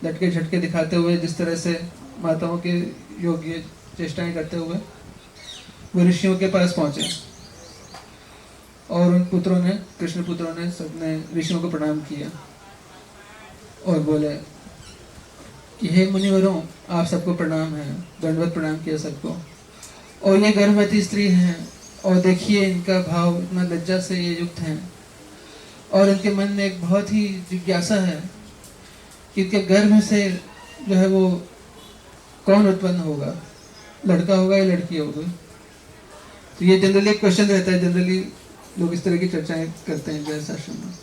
लटके झटके दिखाते हुए, जिस तरह से माताओं के योग्य चेष्टाएं करते हुए वो ऋषियों के पास पहुंचे और उन पुत्रों ने, कृष्ण पुत्रों ने, सबने ऋषियों को प्रणाम किया और बोले कि हे मुनिवरों, आप सबको प्रणाम है, दंडवत प्रणाम किया सबको। और ये गर्भवती स्त्री हैं और देखिए इनका भाव इतना लज्जा से ये युक्त हैं और इनके मन में एक बहुत ही जिज्ञासा है कि इनके गर्भ से जो है वो कौन उत्पन्न होगा, लड़का होगा या लड़की होगी। तो ये जनरली एक क्वेश्चन रहता है, जनरली लोग इस तरह की चर्चाएं करते हैं गृहस्थ आश्रम में,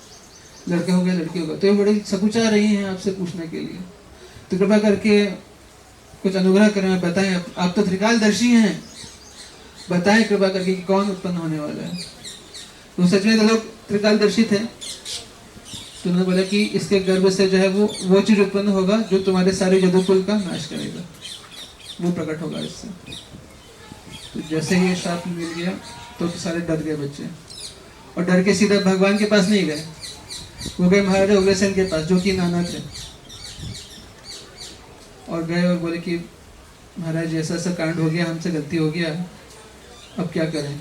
लड़का होगा या लड़की होगा। तो ये बड़ी सकुचा रही हैं आपसे पूछने के लिए, तो कृपा करके कुछ अनुग्रह करें, बताएं। आप तो त्रिकालदर्शी हैं, बताएं कृपा करके कि कौन उत्पन्न होने वाला है। तो सच में तो लोग त्रिकालदर्शी थे, तो उन्होंने बोला कि इसके गर्भ से जो है वो चीज उत्पन्न होगा जो तुम्हारे सारे यदुकुल का नाश करेगा, वो प्रकट होगा इससे। तो जैसे ही ये शाप मिल गया तो सारे डर गए बच्चे और डर के सीधा भगवान के पास नहीं गए, वो गए महाराजा उग्रसेन के पास जो कि नाना थे और गए और बोले कि महाराज ऐसा ऐसा कांड हो गया, हमसे गलती हो गया, अब क्या करें।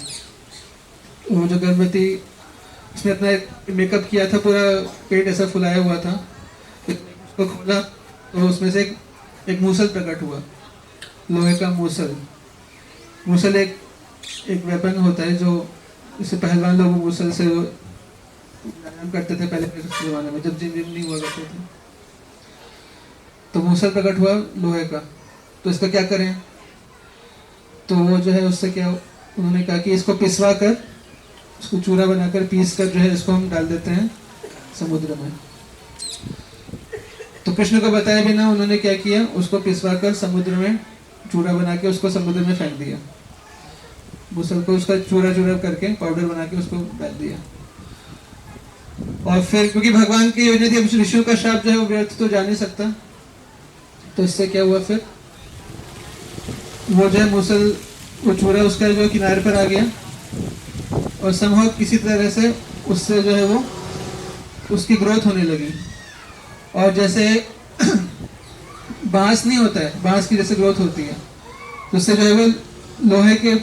वो जो गर्भवती, उसने अपना एक मेकअप किया था, पूरा पेट ऐसा फुलाया हुआ था, उसको खोला तो उसमें से एक मूसल प्रकट हुआ, लोहे का मूसल। मूसल एक वेपन होता है जो इससे पहलवान लोग मूसल से व्यायाम करते थे पहले के जमाने में, जब जिम नहीं हुआ करते थे। तो मूसल प्रकट हुआ लोहे का, तो इसका क्या करें। तो वो जो है उससे क्या, उन्होंने कहा कि इसको पिसवा कर, इसको चूरा बनाकर पीस कर जो है इसको हम डाल देते हैं समुद्र में। तो कृष्ण को बताया बिना उन्होंने क्या किया, उसको पिसवा कर समुद्र में चूरा बना के उसको समुद्र में फेंक दिया। मूसल को उसका चूरा करके पाउडर बना के उसको डाल दिया। और फिर क्योंकि भगवान की योजना थी, अब ऋषियों का श्राप जो है वो व्यर्थ तो जा नहीं सकता, तो इससे क्या हुआ, फिर वो जो है मूसल, वो चूरा उसका जो किनारे पर आ गया और संभव किसी तरह से उससे जो है वो उसकी ग्रोथ होने लगी। और जैसे बांस नहीं होता है, बांस की जैसे ग्रोथ होती है, तो उससे जो है वो लोहे के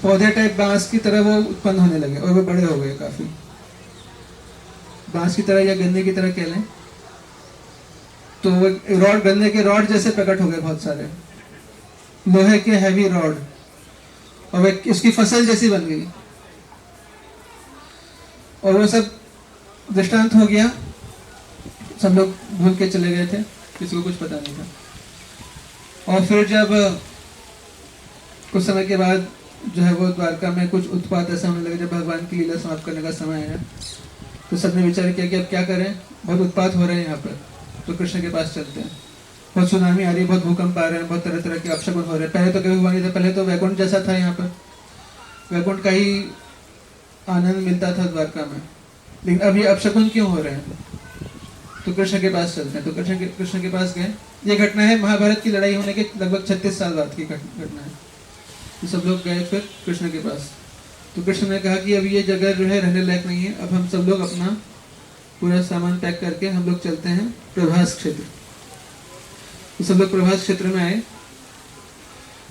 पौधे टाइप बांस की तरह वो उत्पन्न होने लगे और वो बड़े हो गए काफी, बांस की तरह या गन्ने की तरह कह लें। तो वो रॉड, गन्ने के रॉड जैसे प्रकट हो गए, बहुत सारे लोहे के हैवी रॉड, और वे उसकी फसल जैसी बन गई। और वो सब दृष्टांत हो गया, सब लोग भूल के चले गए थे, किसी को कुछ पता नहीं था। और फिर जब कुछ समय के बाद जो है वो द्वारका में कुछ उत्पात ऐसा होने लगे, जब भगवान की लीला समाप्त करने का समय आया, तो सबने विचार किया कि अब क्या करें, बहुत उत्पात हो रहे हैं यहाँ पर, तो कृष्ण के पास चलते हैं। बहुत सुनामी आ रही है, बहुत भूकंप आ रहे हैं, बहुत तरह तरह के अपशकुन हो रहे हैं। पहले तो कभी हुआ नहीं था, पहले तो वैकुंठ जैसा था यहाँ पर, वैकुंठ का ही आनंद मिलता था द्वारका में, लेकिन अब ये अपशकुन क्यों हो रहे हैं। तो कृष्ण के पास चलते हैं। तो कृष्ण के पास गए। ये घटना है महाभारत की लड़ाई होने के लगभग 36 साल बाद की घटना है। तो सब लोग गए फिर कृष्ण के पास। तो कृष्ण ने कहा कि अब ये जगह जो है रहने लायक नहीं है, अब हम सब लोग अपना पूरा सामान पैक करके हम लोग चलते हैं प्रभास क्षेत्र। तो सब लोग प्रभास क्षेत्र में आए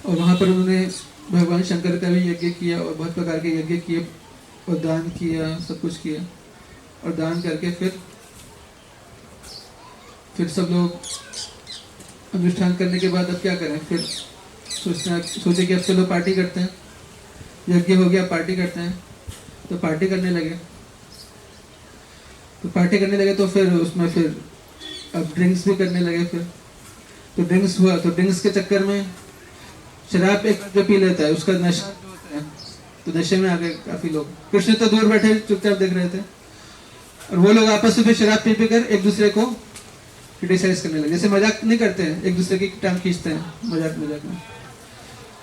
और वहाँ पर उन्होंने भगवान शंकर का भी यज्ञ किया और बहुत प्रकार के यज्ञ किए और दान किया, सब कुछ किया। और दान करके फिर सब लोग अनुष्ठान करने के बाद अब क्या करें, फिर सोचे कि अब चलो पार्टी करते हैं, यज्ञ हो गया, पार्टी करते हैं। तो पार्टी करने लगे तो फिर उसमें फिर अब ड्रिंक्स भी करने लगे। फिर तो ड्रिंक्स हुआ, तो ड्रिंक्स के चक्कर में शराब एक जो पी लेता है उसका नशा जो होता है, तो नशे में आ गए काफी लोग। कृष्ण तो दूर बैठे चुपचाप देख रहे थे। और वो लोग आपस में फिर शराब पी पी कर एक दूसरे को क्रिटिसाइज करने लगे। जैसे मजाक नहीं करते हैं, एक दूसरे की टांग खींचते हैं मजाक मजाक में।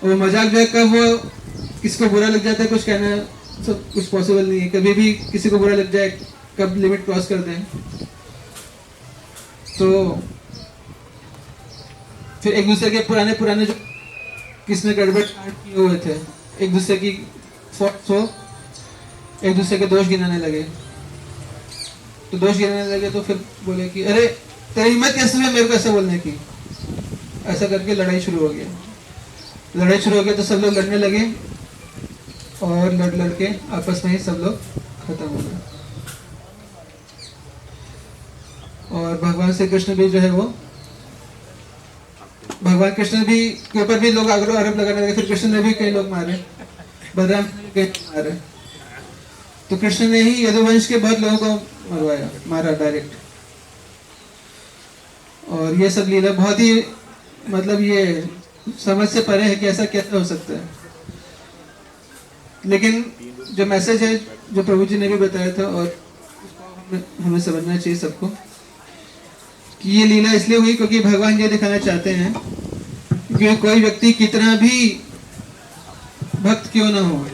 और वो मजाक जो है कब वो किसको बुरा लग जाता है कुछ कहना सब कुछ पॉसिबल नहीं है। कभी भी किसी को बुरा लग जाए, कब लिमिट क्रॉस कर दें। तो फिर एक दूसरे के पुराने पुराने जो किसने गड़बड़ किए हुए थे, एक दूसरे की फॉल्ट हो, एक दूसरे के दोष गिनाने लगे। तो दोष गिनाने लगे तो फिर बोले कि अरे तेरी हिम्मत कैसे हुई मेरे को ऐसा बोलने की। ऐसा करके लड़ाई शुरू हो गया। लड़ाई शुरू हो गया तो सब लोग लड़ने लगे और लड़ लड़ के आपस में ही सब लोग खत्म हो गए। और भगवान श्री कृष्ण भी जो है वो भगवान कृष्ण भी के ऊपर भी लोग आरोप लगाने लगे। फिर कृष्ण ने भी कई लोग मारे, बलराम ने भी कई मारे। तो कृष्ण ने ही यदुवंश के बहुत लोगों को मरवाया, मारा डायरेक्ट। और ये सब लीला बहुत ही मतलब ये समझ से परे है कि ऐसा कैसे हो सकता है। लेकिन जो मैसेज है जो प्रभु जी ने भी बताया था और हमें समझना चाहिए सबको कि ये लीला इसलिए हुई क्योंकि भगवान ये दिखाना चाहते हैं कि कोई व्यक्ति कितना भी भक्त क्यों ना हो,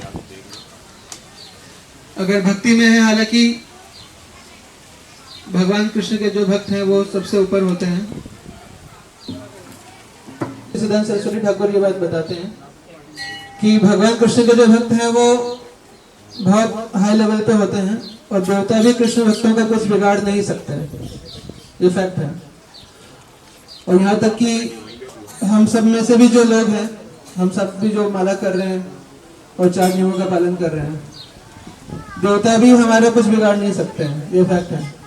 अगर भक्ति में है, हालांकि भगवान कृष्ण के जो भक्त हैं वो सबसे ऊपर होते हैं। सिद्धांत सरस्वती ठाकुर ये बात बताते हैं कि भगवान कृष्ण के जो भक्त हैं वो बहुत हाई लेवल पे होते हैं और देवता भी कृष्ण भक्तों का कुछ बिगाड़ नहीं सकते, ये फैक्ट है। और यहाँ तक कि हम सब में से भी जो लोग हैं, हम सब भी जो माला कर रहे हैं और 4 नियमों का पालन कर रहे हैं, देवता भी हमारा कुछ बिगाड़ नहीं सकते हैं, ये फैक्ट है।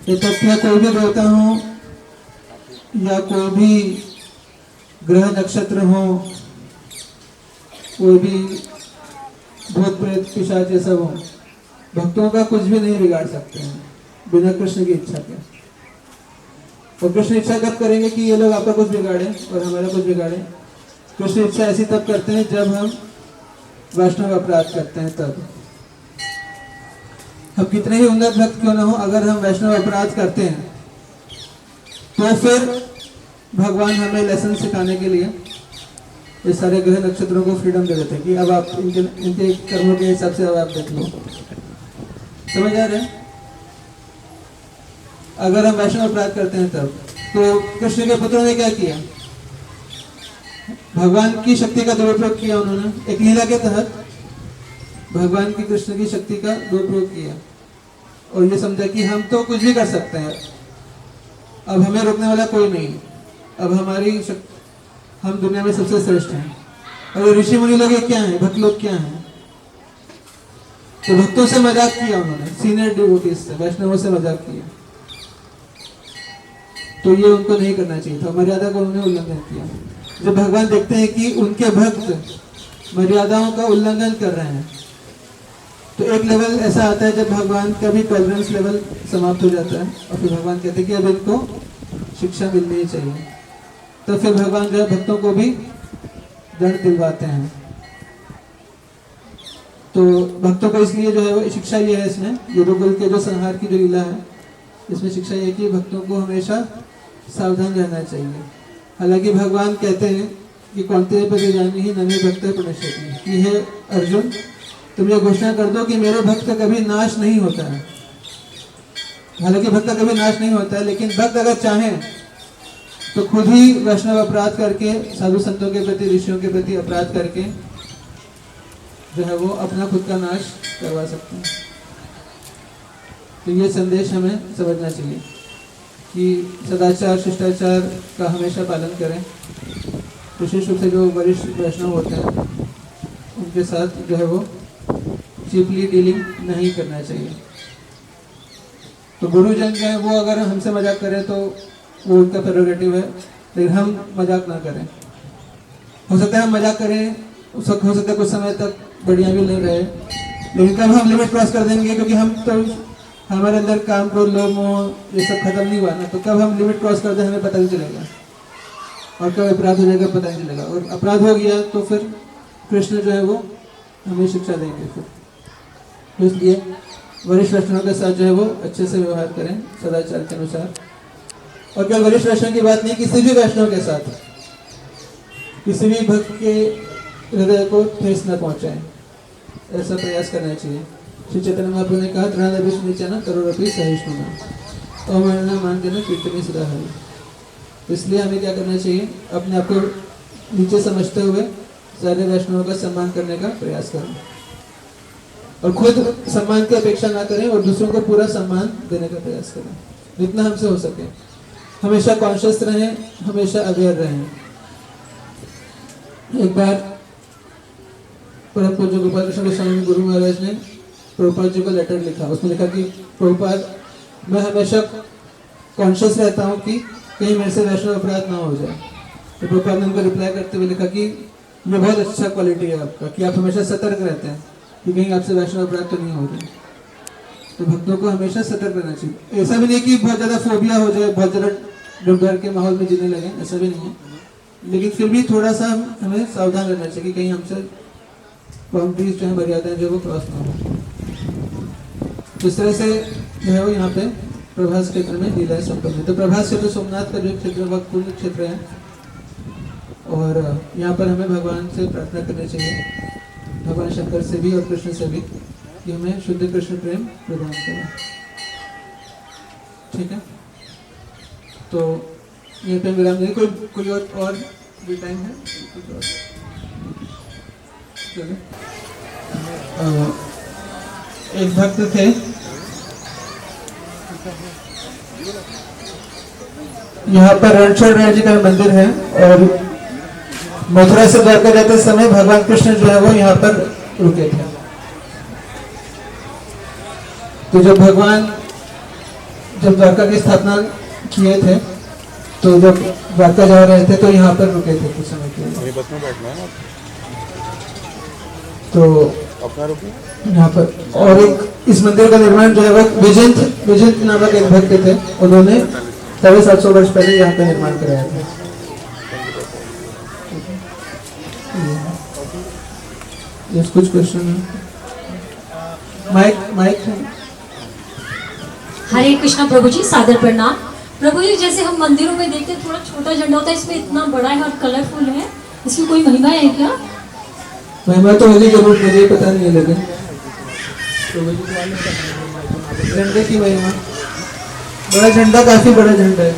ये तथ्य कोई भी देवता हो या कोई भी ग्रह नक्षत्र हो, कोई भी भूत प्रेत पिशाच ये सब हो, भक्तों का कुछ भी नहीं बिगाड़ सकते हैं बिना कृष्ण की इच्छा के। और कृष्ण इच्छा कब करेंगे कि ये लोग आपका कुछ बिगाड़े और हमारा कुछ बिगाड़े? कृष्ण इच्छा ऐसी तब करते हैं जब हम वैष्णव अपराध करते हैं। तब हम कितने ही उन्नत भक्त क्यों ना हो, अगर हम वैष्णव अपराध करते हैं तो फिर भगवान हमें लेसन सिखाने के लिए ये सारे ग्रह नक्षत्रों को फ्रीडम दे देते हैं कि अब आप इनके कर्मों के हिसाब से अब आप देख लो। समझ आ रहे हैं? अगर हम वैष्णव अपराध करते हैं तब तो कृष्ण के पुत्रों ने क्या किया? भगवान की शक्ति का दुरुपयोग किया। उन्होंने एक लीला के तहत भगवान की कृष्ण की शक्ति का दुरुपयोग किया और ये समझा कि हम तो कुछ भी कर सकते हैं, अब हमें रोकने वाला कोई नहीं, अब हम दुनिया में सबसे श्रेष्ठ हैं। और ऋषि मुनि लोग क्या हैं? भक्त लोग क्या हैं? तो भक्तों से मजाक किया उन्होंने, सीनियर डिवोटीज से, वैष्णवों से मजाक किया। तो ये उनको नहीं करना चाहिए था, मर्यादा का उन्होंने उल्लंघन किया। जब भगवान देखते हैं कि उनके भक्त मर्यादाओं का उल्लंघन कर रहे हैं तो एक लेवल ऐसा आता है जब भगवान का भी टॉलरेंस लेवल समाप्त हो जाता है और फिर भगवान कहते हैं कि अब इनको शिक्षा मिलनी ही चाहिए। तो फिर भगवान जो है भक्तों को भी दंड दिलवाते हैं। तो भक्तों को इसलिए जो है वो शिक्षा ये है इसमें, यदुकुल के जो संहार की जो लीला है इसमें शिक्षा ये कि भक्तों को हमेशा सावधान रहना चाहिए। हालांकि भगवान कहते हैं कि कौन्तेय परिजानी ही नमे भक्त प्रणश्यति, कि हे अर्जुन तुम ये घोषणा कर दो कि मेरे भक्त का कभी नाश नहीं होता है। हालांकि भक्त का कभी नाश नहीं होता है, लेकिन भक्त अगर चाहें तो खुद ही वैष्णव अपराध करके, साधु संतों के प्रति, ऋषियों के प्रति अपराध करके जो है वो अपना खुद का नाश करवा सकते हैं। तो ये संदेश हमें समझना चाहिए कि सदाचार शिष्टाचार का हमेशा पालन करें। विशेष रूप से जो वरिष्ठ वैष्णव होते हैं उनके साथ जो है वो चीपली डीलिंग नहीं करना चाहिए। तो गुरुजन जो है वो अगर हमसे मजाक करें तो वो उनका प्रेरोगेटिव है, लेकिन हम मजाक ना करें। हो सकता है हम मजाक करें, हो सकता है कुछ समय तक बढ़िया भी नहीं रहे, लेकिन कब हम लिमिट क्रॉस कर देंगे, क्योंकि हम तो हमारे अंदर काम क्रोध लोभ मोह ये सब खत्म नहीं हुआ ना, तो कब हम लिमिट क्रॉस कर दें हमें पता नहीं चलेगा और कब अपराध हो जाएगा पता नहीं चलेगा। और अपराध हो गया तो फिर कृष्ण जो है वो हमें शिक्षा देंगे। फिर तो इसलिए वरिष्ठ वैष्णव के साथ जो है वो अच्छे से व्यवहार करें सदाचार के अनुसार। और केवल वरिष्ठ वैष्णव की बात नहीं, किसी भी वैष्णव के साथ, किसी भी भक्त के हृदय को ठेस न पहुंचाएं, ऐसा प्रयास करना चाहिए। श्री चैतन्य महाप्रभु ने कहा तृणादपि सुनिचना करोड़पि सहिष्णुना अवमानना मान देना कीर्तनी सदा हरि। इसलिए हमें क्या करना चाहिए, अपने आप को नीचे समझते हुए सारे वैष्णवों का सम्मान करने का प्रयास करें और खुद सम्मान की अपेक्षा ना करें और दूसरों को पूरा सम्मान देने का प्रयास करें जितना हमसे हो सके। हमेशा कॉन्शियस रहें, हमेशा अवेयर रहें। एक बार परम पूज्य गोपाल कृष्ण गोस्वामी गुरु महाराज ने प्रभुपाद जी को लेटर लिखा। उसमें लिखा कि प्रभुपाद, मैं हमेशा कॉन्शियस रहता हूँ कि कहीं मेरे से वैष्णव अपराध ना हो जाए। तो प्रभुपाद ने उनको रिप्लाई करते हुए लिखा कि ये बहुत अच्छा क्वालिटी है आपका कि आप हमेशा सतर्क रहते हैं कि कहीं आपसे वैष्णव अपराध तो नहीं हो रहे। तो भक्तों को हमेशा सतर्क रहना चाहिए। ऐसा भी नहीं कि बहुत ज़्यादा फोबिया हो जाए, बहुत ज़्यादा डर के माहौल में जीने लगे, ऐसा भी नहीं है, लेकिन फिर भी थोड़ा सा हमें सावधान रहना चाहिए कि कहीं हमसे बाउंड्रीज जो है, मर्यादाएं जो वो क्रॉस ना हो। इस तरह से जो है वो यहाँ पे प्रभास क्षेत्र में लीलाएं संपन्न है। तो प्रभास क्षेत्र सोमनाथ का जो क्षेत्र बहुत पुण्य क्षेत्र है और यहाँ पर हमें भगवान से प्रार्थना करनी चाहिए, भगवान शंकर से भी और कृष्ण से भी, कि हमें शुद्ध कृष्ण प्रेम प्रदान करें। ठीक है, तो ये पे विराम दें। कोई और भी टाइम है? चलिए, एक भक्त थे, यहाँ पर रणछोड़ राय जी का मंदिर है और मथुरा से द्वारका जाते समय भगवान कृष्ण जो है वो यहाँ पर रुके थे। तो जब भगवान द्वारका की स्थापना किए थे तो जब द्वारका जा रहे थे तो यहाँ पर रुके थे कुछ समय के लिए। बस में बैठना है ना तो अपना रुके यहाँ पर। और एक इस मंदिर का निर्माण जो है वो विजंत नामक एक भक्त थे, उन्होंने 750 वर्ष पहले यहाँ पे निर्माण कराया था। कुछ क्वेश्चन है? माइक हरे कृष्णा प्रभु जी, सादर प्रणाम। प्रभु जी, जैसे हम मंदिरों में देखते हैं थोड़ा छोटा झंडा होता है, इसमें इतना बड़ा है और कलरफुल है, इसकी कोई महिमा है क्या? महिमा तो होगी जरूर, मुझे पता नहीं है, लेकिन झंडे की महिमा, बड़ा झंडा, काफी बड़ा झंडा है।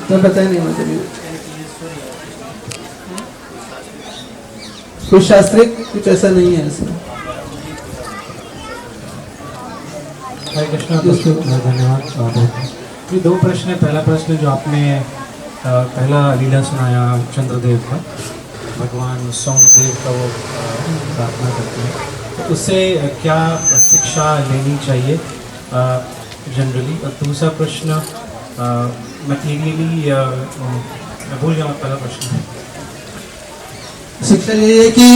तो पता नहीं मुझे, कुछ शास्त्रिक कुछ ऐसा नहीं है इसमें। हरे कृष्णा, धन्यवाद। ये दो प्रश्न है। पहला प्रश्न जो आपने पहला लीला सुनाया चंद्रदेव का, भगवान सोमदेव का वो प्रार्थना करते हैं, तो उससे क्या शिक्षा लेनी चाहिए जनरली? और दूसरा प्रश्न मटीरियली मैं भूल गया पहला प्रश्न है। शिक्षा ये है कि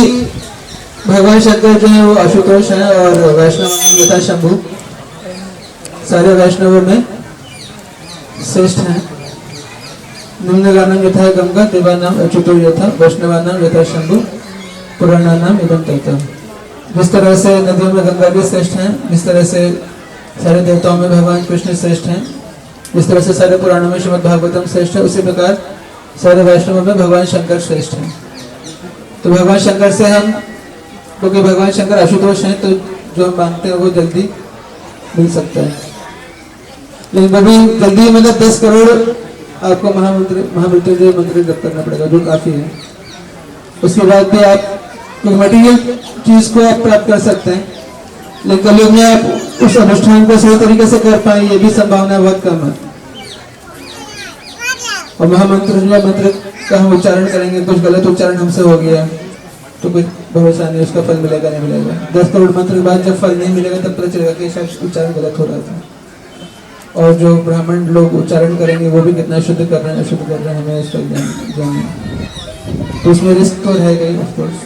भगवान शंकर जो है वो आशुतोष है और वैष्णव यथा शंभु सारे वैष्णवों में श्रेष्ठ हैं। निम्नगानम यथा गंगा देवानाम अच्युतो यथा वैष्णवानाम यथा शंभु पुराणानाम इदं तैतम। जिस तरह से नदियों में गंगा भी श्रेष्ठ हैं, जिस तरह से सारे देवताओं में भगवान कृष्ण श्रेष्ठ हैं, जिस तरह से सारे पुराणों में श्रीमद् भागवतम श्रेष्ठ है, उसी प्रकार सारे वैष्णवों में भगवान शंकर श्रेष्ठ हैं। तो भगवान शंकर से हम, क्योंकि भगवान शंकर आशुतोष हैं, तो जो हम मांगते हैं वो जल्दी मिल सकता है। लेकिन अभी जल्दी मतलब 10 करोड़ आपको महामृत्युंजय मंत्र जप करना पड़ेगा, जो काफी है। उसके बाद भी आप कोई मटेरियल चीज को आप प्राप्त कर सकते हैं, लेकिन कलयुग में आप उस अनुष्ठान को सही तरीके से कर पाए ये भी संभावना बहुत कम है। और महामंत्रुंजय मंत्र का हम उच्चारण करेंगे, कुछ गलत उच्चारण हमसे हो गया तो कुछ भरोसा नहीं उसका फल मिलेगा नहीं मिलेगा। 10 करोड़ मंत्र के बाद जब फल नहीं मिलेगा तब पता चलेगा कि शायद उच्चारण गलत हो रहा था। और जो ब्राह्मण लोग उच्चारण करेंगे वो भी कितना शुद्ध कर रहे हैं अशुद्ध कर रहे हैं, हमें इसका ज्ञान, तो उसमें रिस्क तो रहेगा ही ऑफकोर्स।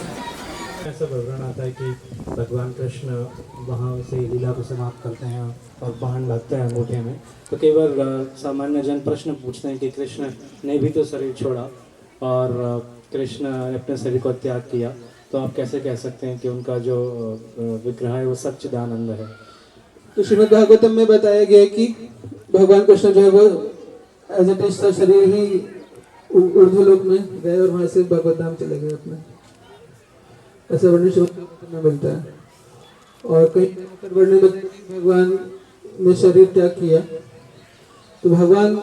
ऐसा विवरण आता है कि भगवान कृष्ण वहाँ से लीला को समाप्त करते हैं और वाहन लाते हैं अंगूठे में, तो केवल सामान्य जन प्रश्न पूछते हैं कि कृष्ण ने भी तो शरीर छोड़ा और कृष्ण ने अपने शरीर को त्याग किया, तो आप कैसे कह सकते हैं कि उनका जो विग्रह है वो सच्चिदानंद है? तो श्रीमद् भागवतम में बताया गया है कि भगवान कृष्ण जो है वो एज इट इज शरीर ही ऊर्ध्व लोक में गए और वहां से भगवत धाम चले गए अपने, ऐसा वर्णन श्रीमद् भागवतम में मिलता है। और कहीं वर्णन में भगवान ने शरीर त्याग किया, तो भगवान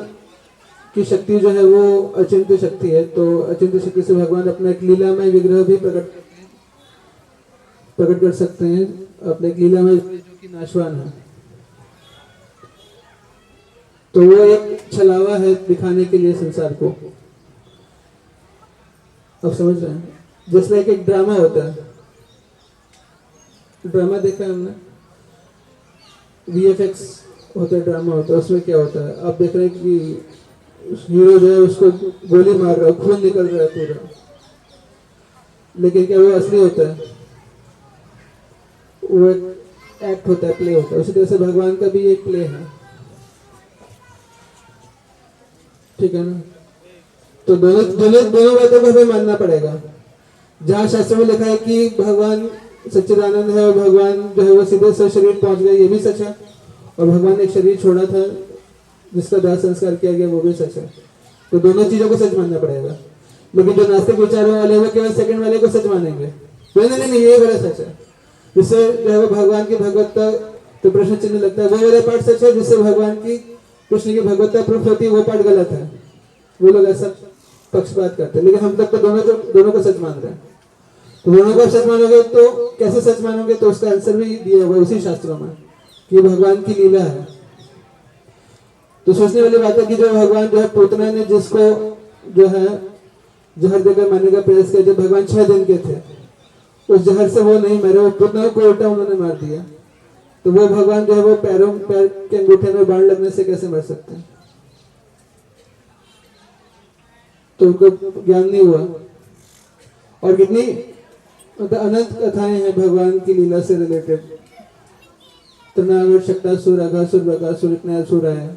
की शक्ति जो है वो अचिंत्य शक्ति है, तो अचिंत्य शक्ति से भगवान अपना एक लीलामय विग्रह भी प्रकट कर सकते हैं, अपने एक लीलामय जो कि नाशवान है। तो वो एक छलावा है दिखाने के लिए संसार को। अब समझ रहे हैं? जैसे एक ड्रामा होता है, ड्रामा देखा है हमने, VFX होता है, ड्रामा होता है, उसमें क्या होता है, आप देख रहे हैं कि हीरो जो है उसको गोली मार रहा है, खून निकल रहा है पूरा, लेकिन क्या वो असली होता है? वो एक एक्ट होता है, प्ले होता है। उसी तरह से भगवान का भी एक प्ले है, ठीक है ना? तो दोनों बातों को हमें मानना पड़ेगा। जहाँ शास्त्र में लिखा है कि भगवान सच्चिदानंद है और भगवान जो है वो सीधे शरीर पहुंच गए, ये भी सच है, और भगवान एक शरीर छोड़ा था जिसका दाह संस्कार किया गया, वो भी सच है। तो दोनों चीजों को सच मानना पड़ेगा। लेकिन जो नास्तिक विचारों वाले वो केवल सेकंड वाले को सच मानेंगे, नहीं ये वाला सच है, जिससे जो है वो भगवान की भगवत्ता तो प्रश्न चिन्ह लगता है, वो वाला पार्ट सच है जिससे भगवान की कृष्ण की भगवत्ता प्रूफ होती है, वो पार्ट गलत है। वो लोग ऐसा पक्षपात करते हैं, लेकिन हम तक तो दोनों को सच मान रहे हैं। तो दोनों को सच मानोगे तो कैसे सच मानोगे? तो उसका आंसर भी दिया हुआ उसी शास्त्रों में कि भगवान की लीला है। तो सोचने वाली बात है कि जो भगवान जो है पूतना ने जिसको जो है जहर देकर मारने का प्रयास किया, जब भगवान 6 दिन के थे, उस जहर से वो नहीं मरे, वो पूतना को उल्टा उन्होंने मार दिया। तो वो भगवान जो है वो पैर के अंगूठे में बाण लगने से कैसे मर सकते हैं? तो उनको ज्ञान नहीं हुआ। और कितनी मतलब अनंत कथाएं हैं भगवान की लीला से रिलेटेड। तृणावर्त, शक्तासुर, अघासुर, बकासुर, इतने असुर आए,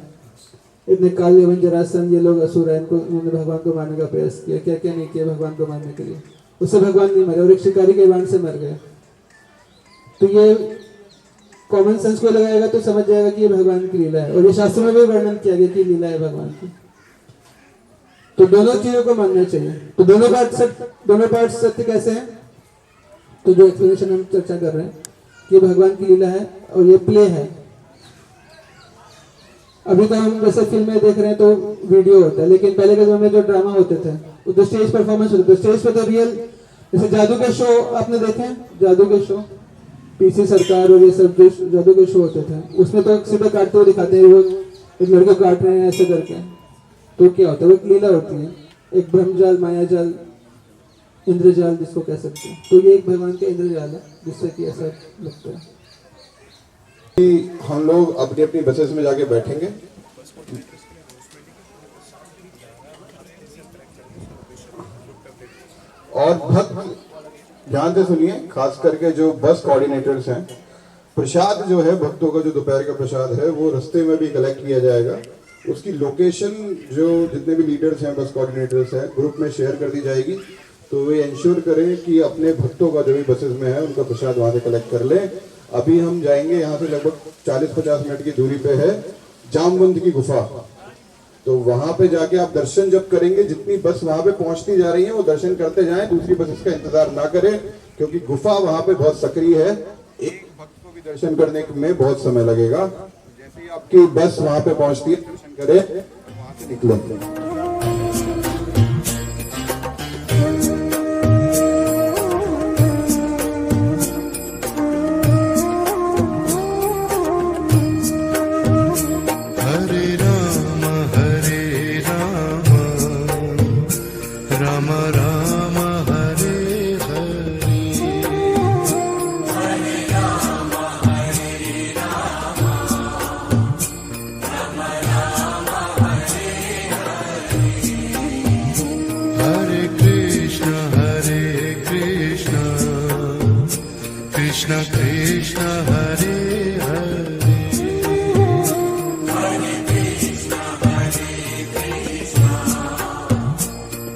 इतने काल एवं जरासंध, ये लोग असुर आए, इनको उन्होंने भगवान को मारने का प्रयास किया। क्या क्या नहीं किया भगवान को मारने के लिए, उससे भगवान नहीं मरे और एक शिकारी के बाण से मर गए। तो ये कॉमन सेंस को लगाएगा तो समझ जाएगा कि ये भगवान की लीला है, और ये शास्त्र में भी वर्णन किया गया कि लीला है भगवान की। तो दोनों चीजों को मानना चाहिए। तो दोनों पार्ट सत्य कैसे हैं? तो जो एक्सप्लेनेशन हम चर्चा कर रहे हैं कि भगवान की लीला है और ये प्ले है। अभी तो हम जैसे फिल्में देख रहे हैं तो वीडियो होता है, लेकिन पहले के समय में जो ड्रामा होते थे वो तो स्टेज परफॉर्मेंस होते थे। स्टेज पे तो रियल, जैसे जादू के शो आपने देखे हैं, जादू के शो पीसी सरकार और ये सब जो जादू के शो होते थे, उसमें तो सीधा काटते हुए दिखाते हैं, वो एक लड़के काट रहे हैं ऐसे करके। तो क्या होता है? वो एक लीला होती है, एक ब्रह्मजाल, मायाजाल, इंद्रजाल जिसको कह सकते हैं। तो ये एक भगवान का इंद्रजाल है जिससे कि ऐसा लगता है। हम लोग अपनी अपनी बसेस में जाके बैठेंगे। और भक्त ध्यान से सुनिए, खास करके जो बस कोऑर्डिनेटर्स हैं, प्रसाद जो है भक्तों का, जो दोपहर का प्रसाद है, वो रास्ते में भी कलेक्ट किया जाएगा। उसकी लोकेशन जो जितने भी लीडर्स हैं, बस कोऑर्डिनेटर्स हैं, ग्रुप में शेयर कर दी जाएगी। तो वे इंश्योर करें कि अपने भक्तों का जो भी बसेस में है उनका प्रसाद वहां से कलेक्ट कर लें। अभी हम जाएंगे, यहाँ से लगभग 40-50 मिनट की दूरी पे है जामवंत की गुफा। तो वहां पे जाके आप दर्शन जब करेंगे, जितनी बस वहां पे पहुंचती जा रही है वो दर्शन करते जाएं, दूसरी बसेस का इंतजार ना करें, क्योंकि गुफा वहां पे बहुत सक्रिय है। एक भक्त को भी दर्शन करने में बहुत समय लगेगा। जैसे ही आपकी बस वहां पे पहुंचती है, दर्शन करें, वहां से निकले। Krishna Krishna Hare Hare Hare Krishna Krishna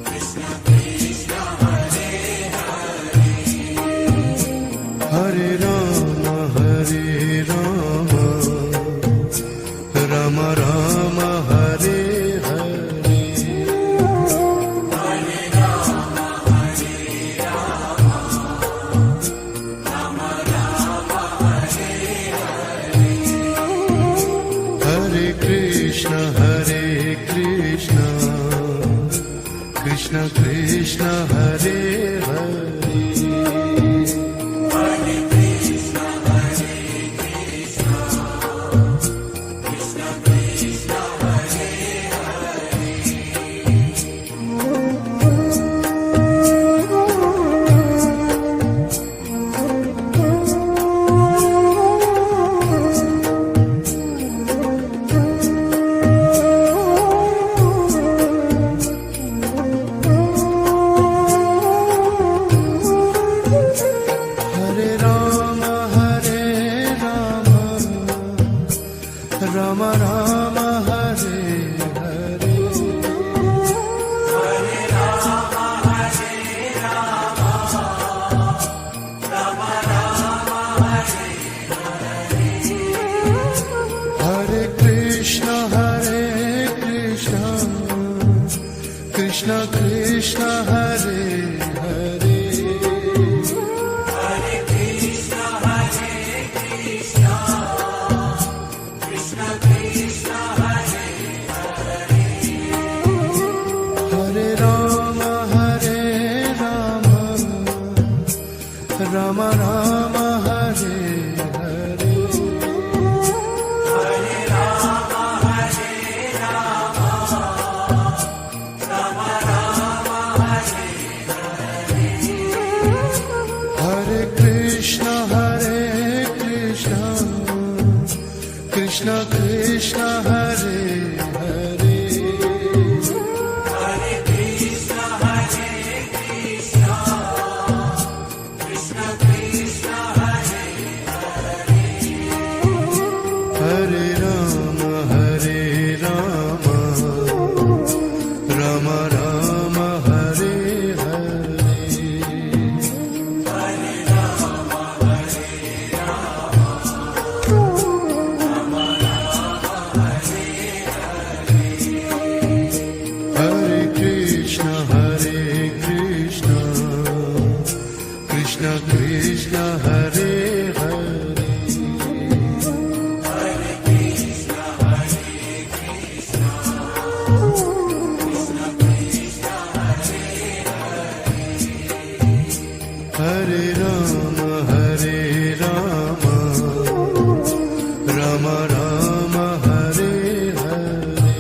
Krishna Krishna Hare Hare Ram Ram Ram Hare Hare Hare Krishna Krishna Krishna Hare Hare Ram Ram Hare Hare Hare Krishna Krishna Krishna Hare Hare Ram Ram Hare Hare Hare Krishna Krishna Krishna Hare Hare Hare Ram Ram Ram Hare Hare Hare Krishna Krishna Krishna Hare Hare Hare Ram Ram Ram Hare Hare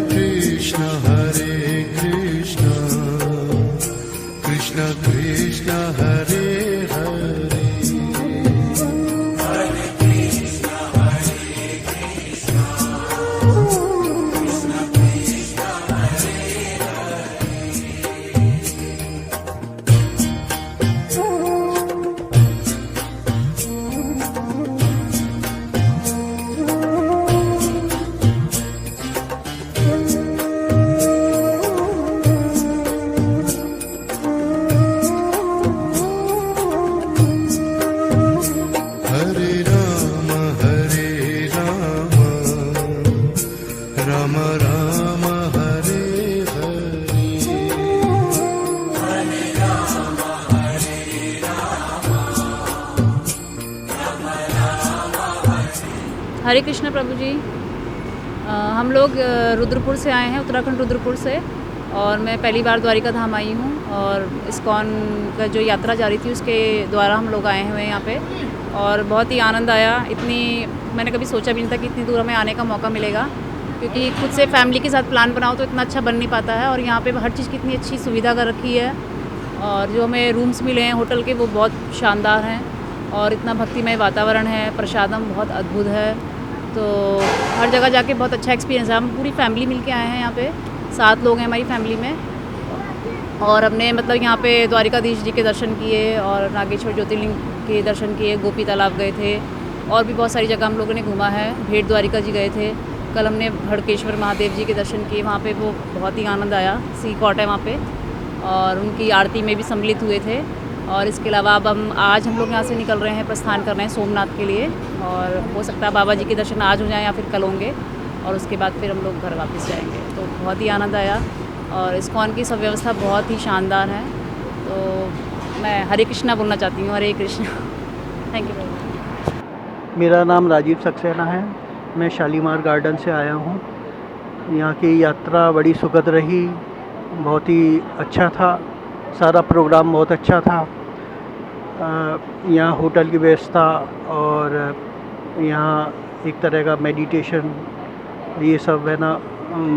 Hare Krishna Krishna Krishna Hare Hare Ram Ram Hare Hare Hare Krishna प्रभु जी। हम लोग रुद्रपुर से आए हैं, उत्तराखंड रुद्रपुर से, और मैं पहली बार द्वारिका धाम आई हूँ। और इस्कॉन का जो यात्रा जारी थी उसके द्वारा हम लोग आए हुए हैं यहाँ पे, और बहुत ही आनंद आया। मैंने कभी सोचा भी नहीं था कि इतनी दूर हमें आने का मौका मिलेगा, क्योंकि खुद से फैमिली के साथ प्लान बनाओ तो इतना अच्छा बन नहीं पाता है। और यहाँ पे हर चीज़ की इतनी अच्छी सुविधा कर रखी है, और जो हमें रूम्स मिले हैं होटल के वो बहुत शानदार हैं, और इतना भक्तिमय वातावरण है, प्रसादम बहुत अद्भुत है। तो हर जगह जाके बहुत अच्छा एक्सपीरियंस है। हम पूरी फैमिली मिल के आए हैं यहाँ पे, 7 लोग हैं हमारी फैमिली में, और हमने मतलब यहाँ पे द्वारिकाधीश जी के दर्शन किए, और नागेश्वर ज्योतिर्लिंग के दर्शन किए, गोपी तालाब गए थे, और भी बहुत सारी जगह हम लोगों ने घूमा है। भेट द्वारिका जी गए थे, कल हमने भड़केश्वर महादेव जी के दर्शन किए, वहाँ पे वो बहुत ही आनंद आया। सी कॉट है वहाँ पे, और उनकी आरती में भी सम्मिलित हुए थे। और इसके अलावा अब आज हम लोग यहाँ से निकल रहे हैं, प्रस्थान कर रहे हैं सोमनाथ के लिए, और हो सकता है बाबा जी के दर्शन आज हो जाएँ या फिर कल होंगे, और उसके बाद फिर हम लोग घर वापस जाएंगे। तो बहुत ही आनंद आया, और इस्कॉन की सब व्यवस्था बहुत ही शानदार है। तो मैं हरे कृष्णा बोलना चाहती हूँ, हरे Krishna. Thank you very much. मेरा नाम राजीव सक्सेना है, मैं शालीमार गार्डन से आया हूँ। यहाँ की यात्रा बड़ी सुखद रही, बहुत ही अच्छा था, सारा प्रोग्राम बहुत अच्छा था। यहाँ होटल की व्यवस्था और यहाँ एक तरह का मेडिटेशन, ये सब है ना,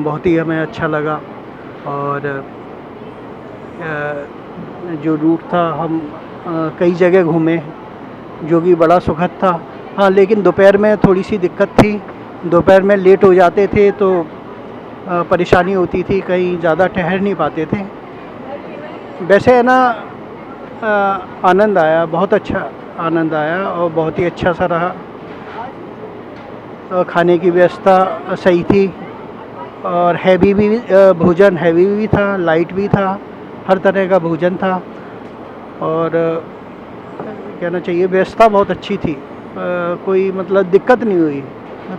बहुत ही हमें अच्छा लगा। और जो रूट था, हम कई जगह घूमे, जो कि बड़ा सुखद था। हाँ, लेकिन दोपहर में थोड़ी सी दिक्कत थी, दोपहर में लेट हो जाते थे तो परेशानी होती थी, कहीं ज़्यादा ठहर नहीं पाते थे। वैसे है ना, आनंद आया, बहुत अच्छा आनंद आया और बहुत ही अच्छा सा रहा। खाने की व्यवस्था सही थी, और हैवी भी भोजन हैवी भी था, लाइट भी था, हर तरह का भोजन था। और कहना चाहिए व्यवस्था बहुत अच्छी थी, कोई मतलब दिक्कत नहीं हुई,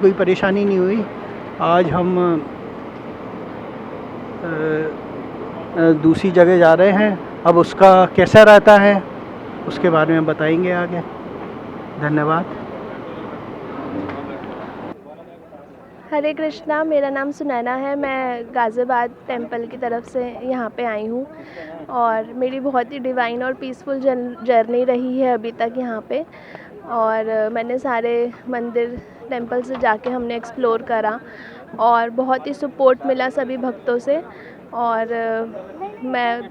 कोई परेशानी नहीं हुई। आज हम दूसरी जगह जा रहे हैं, अब उसका कैसा रहता है उसके बारे में बताएंगे आगे। धन्यवाद। हरे कृष्णा, मेरा नाम सुनैना है। मैं गाज़ियाबाद टेंपल की तरफ से यहाँ पे आई हूँ, और मेरी बहुत ही डिवाइन और पीसफुल जर्नी रही है अभी तक यहाँ पे। और मैंने सारे मंदिर टेंपल से जाके हमने एक्सप्लोर करा, और बहुत ही सपोर्ट मिला सभी भक्तों से, और मैं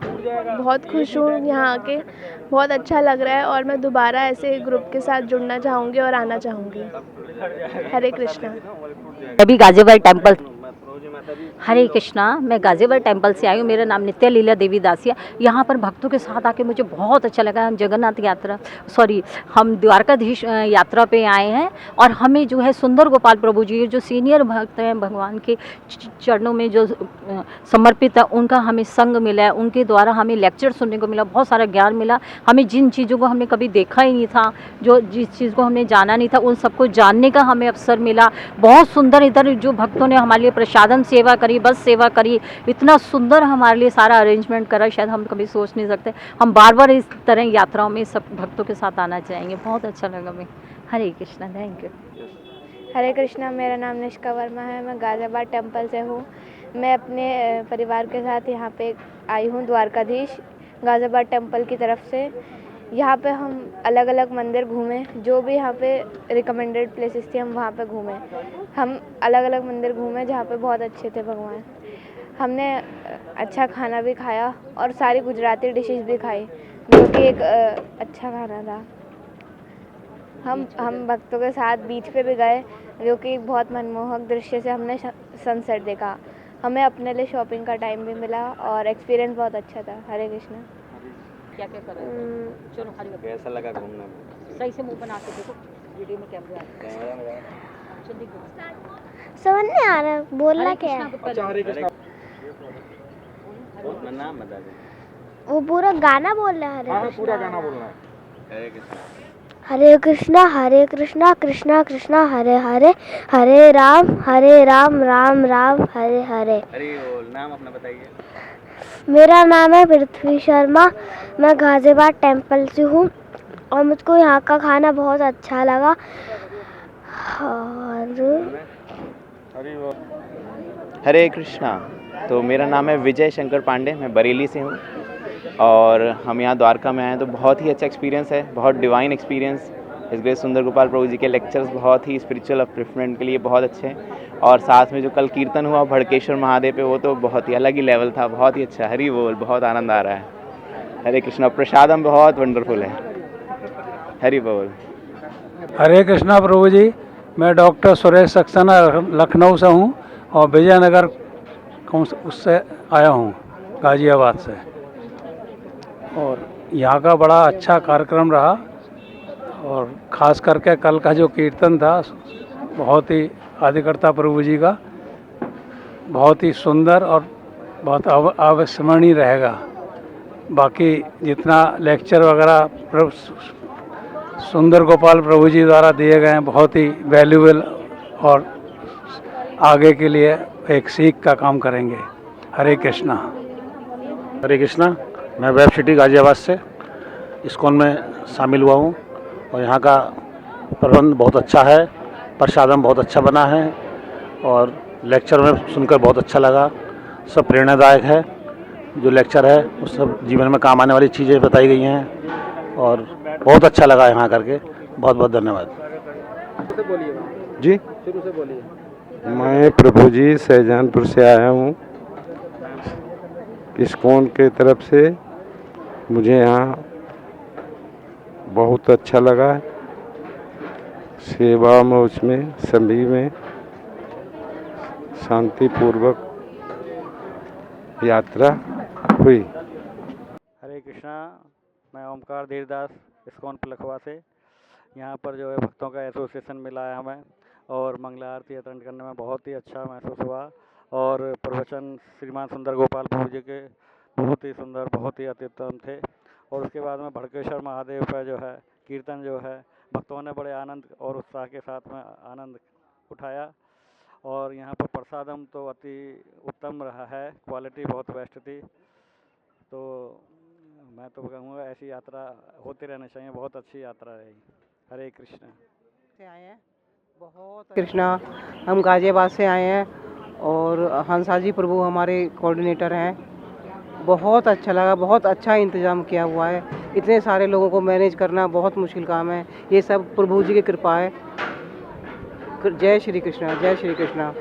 बहुत खुश हूँ यहाँ आके, बहुत अच्छा लग रहा है। और मैं दोबारा ऐसे ग्रुप के साथ जुड़ना चाहूँगी और आना चाहूँगी। हरे कृष्णा। अभी गाज़ियाबाद टेंपल। हरे कृष्णा, मैं गाज़ियाबाद टेंपल से आई हूँ। मेरा नाम नित्य लीला देवी दासिया। यहाँ पर भक्तों के साथ आके मुझे बहुत अच्छा लगा। हम जगन्नाथ यात्रा हम द्वारकाधीश यात्रा पे आए हैं, और हमें जो है सुंदर गोपाल प्रभु जी जो सीनियर भक्त हैं, भगवान के चरणों में जो समर्पित है, उनका हमें संग मिला है, उनके द्वारा हमें लेक्चर सुनने को मिला, बहुत सारा ज्ञान मिला। हमें जिन चीज़ों को हमने कभी देखा ही नहीं था, जो जिस चीज़ को हमने जाना नहीं था, उन सबको जानने का हमें अवसर मिला। बहुत सुंदर इधर जो भक्तों ने हमारे लिए प्रसादन सेवा करी, बस सेवा करी, इतना सुंदर हमारे लिए सारा अरेंजमेंट करा, शायद हम कभी सोच नहीं सकते। हम बार बार इस तरह यात्राओं में सब भक्तों के साथ आना चाहेंगे। बहुत अच्छा लगा मैं। हरे कृष्णा, थैंक यू। हरे कृष्णा, मेरा नाम निष्का वर्मा है। मैं गाज़ियाबाद टेंपल से हूँ। मैं अपने परिवार के साथ यहाँ पे आई हूँ द्वारकाधीश गाज़ियाबाद टेंपल की तरफ से। यहाँ पे हम अलग अलग मंदिर घूमे, जो भी यहाँ पे रिकमेंडेड प्लेसेस थी हम वहाँ पे घूमे। हम अलग अलग मंदिर घूमे जहाँ पे बहुत अच्छे थे भगवान। हमने अच्छा खाना भी खाया, और सारी गुजराती डिशेस भी खाई, जो कि एक अच्छा खाना था। हम भक्तों के साथ बीच पे भी गए, जो कि एक बहुत मनमोहक दृश्य से हमने सनसेट देखा। हमें अपने लिए शॉपिंग का टाइम भी मिला, और एक्सपीरियंस बहुत अच्छा था। हरे कृष्णा। क्या क्या कर रहे हैं? चलो कैसा लगा घूमने में? सही से मुंह बना के देखो, वीडियो में कैमरा है। समझ नहीं आ रहा बोलना क्या है। अपना नाम बता दे। वो पूरा गाना बोल रहा है। हाँ, पूरा गाना बोलना है। हरे कृष्णा कृष्णा कृष्णा हरे हरे, हरे राम राम राम हरे हरे। नाम अपना बताइए। मेरा नाम है पृथ्वी शर्मा। मैं गाज़ियाबाद टेंपल से हूँ, और मुझको यहाँ का खाना बहुत अच्छा लगा। और हरे कृष्णा। तो मेरा नाम है विजय शंकर पांडे, मैं बरेली से हूँ, और हम यहाँ द्वारका में आए हैं। तो बहुत ही अच्छा एक्सपीरियंस है, बहुत डिवाइन एक्सपीरियंस। इस ग्रेट सुंदर गोपाल प्रभु जी के लेक्चर्स बहुत ही स्पिरिचुअल अपलिफ्टमेंट के लिए बहुत अच्छे हैं, और साथ में जो कल कीर्तन हुआ भड़केश्वर महादेव पे, वो तो बहुत ही अलग ही लेवल था, बहुत ही अच्छा। हरि बोल, बहुत आनंद आ रहा है। हरे कृष्णा। प्रसादम बहुत वंडरफुल है। हरि बोल। हरे कृष्णा प्रभु जी। मैं डॉक्टर सुरेश सक्सेना लखनऊ से हूँ, और विजयनगर उससे आया हूँ, गाज़ियाबाद से। और यहाँ का बड़ा अच्छा कार्यक्रम रहा, और ख़ास करके कल का जो कीर्तन था बहुत ही आदिकर्ता प्रभु जी का बहुत ही सुंदर और बहुत अविस्मरणीय रहेगा। बाकी जितना लेक्चर वगैरह सुंदर गोपाल प्रभु जी द्वारा दिए गए हैं बहुत ही वैल्यूएबल और आगे के लिए एक सीख का काम करेंगे। हरे कृष्णा। हरे कृष्णा। मैं वेब सिटी गाजियाबाद से इस्कॉन में शामिल हुआ हूँ और यहाँ का प्रबंध बहुत अच्छा है, प्रसादम बहुत अच्छा बना है और लेक्चर में सुनकर बहुत अच्छा लगा। सब प्रेरणादायक है, जो लेक्चर है वो सब जीवन में काम आने वाली चीज़ें बताई गई हैं और बहुत अच्छा लगा यहाँ करके। बहुत बहुत धन्यवाद। जी, मैं प्रभु जी शाहजहानपुर से आया हूँ इस्कॉन के तरफ से। मुझे यहाँ बहुत अच्छा लगा, सेवा में उसमें सभी में शांतिपूर्वक यात्रा हुई। हरे कृष्णा। मैं ओमकार धीरदास इस्कॉन लखवा से। यहाँ पर जो है भक्तों का एसोसिएशन मिला है हमें और मंगला आरती अटेंड करने में बहुत ही अच्छा महसूस हुआ और प्रवचन श्रीमान सुंदर गोपाल प्रभु जी के बहुत ही सुंदर, बहुत ही अत्युत्तम थे। और उसके बाद में भड़केश्वर महादेव का जो है कीर्तन जो है भक्तों ने बड़े आनंद और उत्साह के साथ में आनंद उठाया। और यहाँ पर प्रसादम तो अति उत्तम रहा है, क्वालिटी बहुत बेस्ट थी। तो मैं तो कहूँगा ऐसी यात्रा होती रहनी चाहिए, बहुत अच्छी यात्रा रही। हरे कृष्ण। से आए हैं बहुत कृष्णा। हम गाजियाबाद से आए हैं और हंसा जी प्रभु हमारे कोऑर्डिनेटर हैं। बहुत अच्छा लगा, बहुत अच्छा इंतज़ाम किया हुआ है। इतने सारे लोगों को मैनेज करना बहुत मुश्किल काम है, ये सब प्रभु जी की कृपा है। जय श्री कृष्णा, जय श्री कृष्णा।